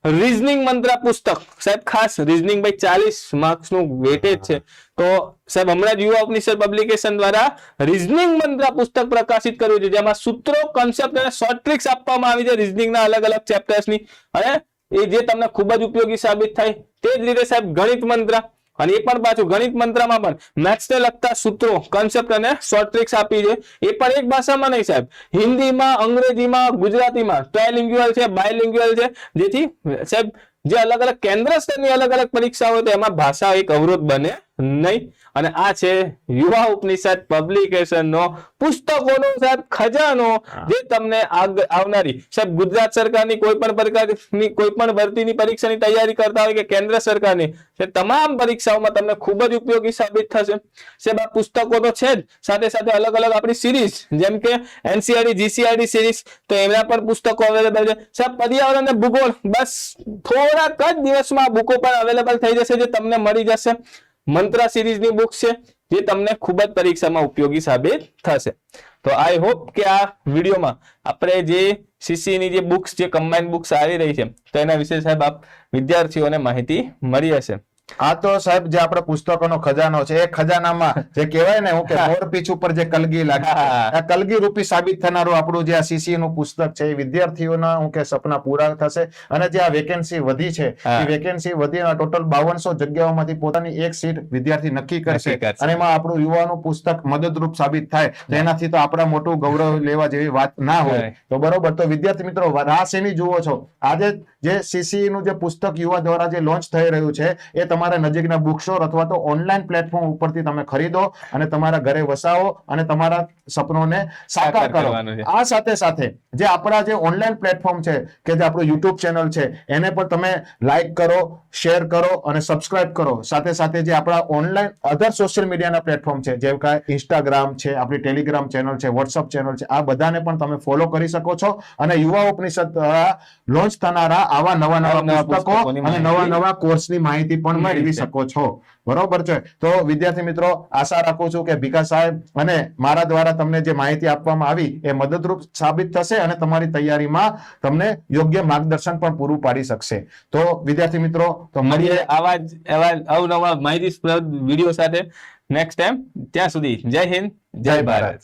રીઝનિંગ મંત્ર પુસ્તક સાહેબ, ખાસ રીઝનિંગ ભાઈ 40 માર્ક્સ નું વેટેજ છે, તો સાહેબ હમણાં જ યુવા ઉપનિષદ પબ્લિકેશન દ્વારા રીઝનિંગ મંત્ર પુસ્તક પ્રકાશિત કર્યું છે, જેમાં સૂત્રો, કન્સેપ્ટ અને શોર્ટ ટ્રિક્સ આપવામાં આવી છે રીઝનિંગના અલગ અલગ ચેપ્ટર્સની, અને એ જે તમને ખૂબ જ ઉપયોગી સાબિત થાય. તે જ રીતે સાહેબ ગણિત મંત્ર, અને એ પણ પાછું ગણિત મંત્રમાં પણ મેથ્સને લગતા સૂત્રો, કન્સેપ્ટ અને શોર્ટ ટ્રિક્સ આપી છે. એ પણ એક ભાષામાં નહીં સાહેબ, હિન્દીમાં, અંગ્રેજીમાં, ગુજરાતીમાં, ટ્રાયલિંગ્યુઅલ છે, બાયલિંગ્યુઅલ છે, જેથી સાહેબ જે અલગ અલગ કેન્દ્ર સ્તરની અલગ અલગ પરીક્ષા હોય તો એમાં ભાષા એક અવરોધ બને નહીં. અને આ છે યુવા ઉપનિષદ પબ્લિકેશન નો પુસ્તકોનો સાહેબ ખજાનો, જે તમને આવનારી સાહેબ ગુજરાત સરકારની કોઈ પણ પ્રકારની કોઈ પણ ભરતીની પરીક્ષાની તૈયારી કરતા હોય કે કેન્દ્ર સરકારની તમામ પરીક્ષાઓમાં તમને ખૂબ જ ઉપયોગી સાબિત થશે. સાહેબ આ પુસ્તકો તો છે જ, સાથે સાથે અલગ અલગ આપણી સિરીઝ જેમ કે NCERT GCERT સિરીઝ, તો એમના પણ પુસ્તકો અવેલેબલ છે. સાહેબ પર્યાવરણ અને ભૂગોળ બસ થોડાક જ દિવસમાં બુકો પણ અવેલેબલ થઈ જશે, જે તમને મળી જશે. મંત્રા સિરીઝની બુક છે, જે તમને ખૂબ જ પરીક્ષામાં ઉપયોગી સાબિત થશે. તો આઈ હોપ કે આ વિડીયોમાં આપણે જે CCE ની જે બુક્સ, જે કમ્બાઇન્ડ બુક્સ આવી રહી છે, તો એના વિશે સાહેબ આપ વિદ્યાર્થીઓને માહિતી મળી હશે. આ તો સાહેબ જે આપણે પુસ્તકોનો ખજાનો છે, એ ખજાનામાં જે કહેવાય ને હું કે મોરપીંછ ઉપર જે કલગી લાગે, આ કલગી રૂપી સાબિત થનારું આપણું જે આ CCE નું પુસ્તક છે, એ વિદ્યાર્થીઓના હું કે સપના પૂરા થશે. અને જે આ વેકેન્સી વધી છે, એ વેકેન્સી વધી ટોટલ 5200 જગ્યાઓમાંથી પોતાની એક સીટ વિદ્યાર્થી નક્કી કરશે, અને એમાં આપણું યુવાનું પુસ્તક મદદરૂપ સાબિત થાય, તો એનાથી તો આપણા મોટું ગૌરવ લેવા જેવી વાત ના હોય. તો બરોબર, તો વિદ્યાર્થી મિત્રો રાહ શેની જુઓ છો? આજે જે CCE નું જે પુસ્તક યુવા દ્વારા જે લોન્ચ થઈ રહ્યું છે, એ તમારા નજીકના બુક સ્ટોર અથવા તો ઓનલાઈન પ્લેટફોર્મ ઉપરથી તમે ખરીદો અને તમારા ઘરે વસાવો અને તમારા સપનોને સાકાર કરો. આ સાથે સાથે જે આપણા જે ઓનલાઈન પ્લેટફોર્મ છે, કે જે આપણું YouTube ચેનલ છે, એને પણ તમે લાઈક કરો, શેર કરો અને સબસ્ક્રાઇબ કરો. સાથે સાથે જે આપણા ઓનલાઈન અધર સોશિયલ મીડિયાના પ્લેટફોર્મ છે, જેમ કે ઇન્સ્ટાગ્રામ છે, આપણી ટેલિગ્રામ ચેનલ છે, વોટ્સઅપ ચેનલ છે, આ બધાને પણ તમે ફોલો કરી શકો છો. અને યુવા ઉપનિષદ દ્વારા લોન્ચ થનારા આવા નવા પુસ્તકો અને નવા કોર્સની માહિતી પણ મેળવી શકો છો. બરોબર છે. તો વિદ્યાર્થી મિત્રો, આશા રાખું છું કે ભીખા સાહેબ અને મારા દ્વારા તમને જે માહિતી આપવામાં આવી એ મદદરૂપ સાબિત થશે અને તમારી તૈયારીમાં તમને યોગ્ય માર્ગદર્શન પણ પૂરું પાડી શકશે. તો વિદ્યાર્થી મિત્રો, તો મળીએ આવા જ એવા અવનવા માહિતીપ્રદ વિડીયો સાથે નેક્સ્ટ ટાઈમ. ત્યાં સુધી જય હિન્દ, જય ભારત.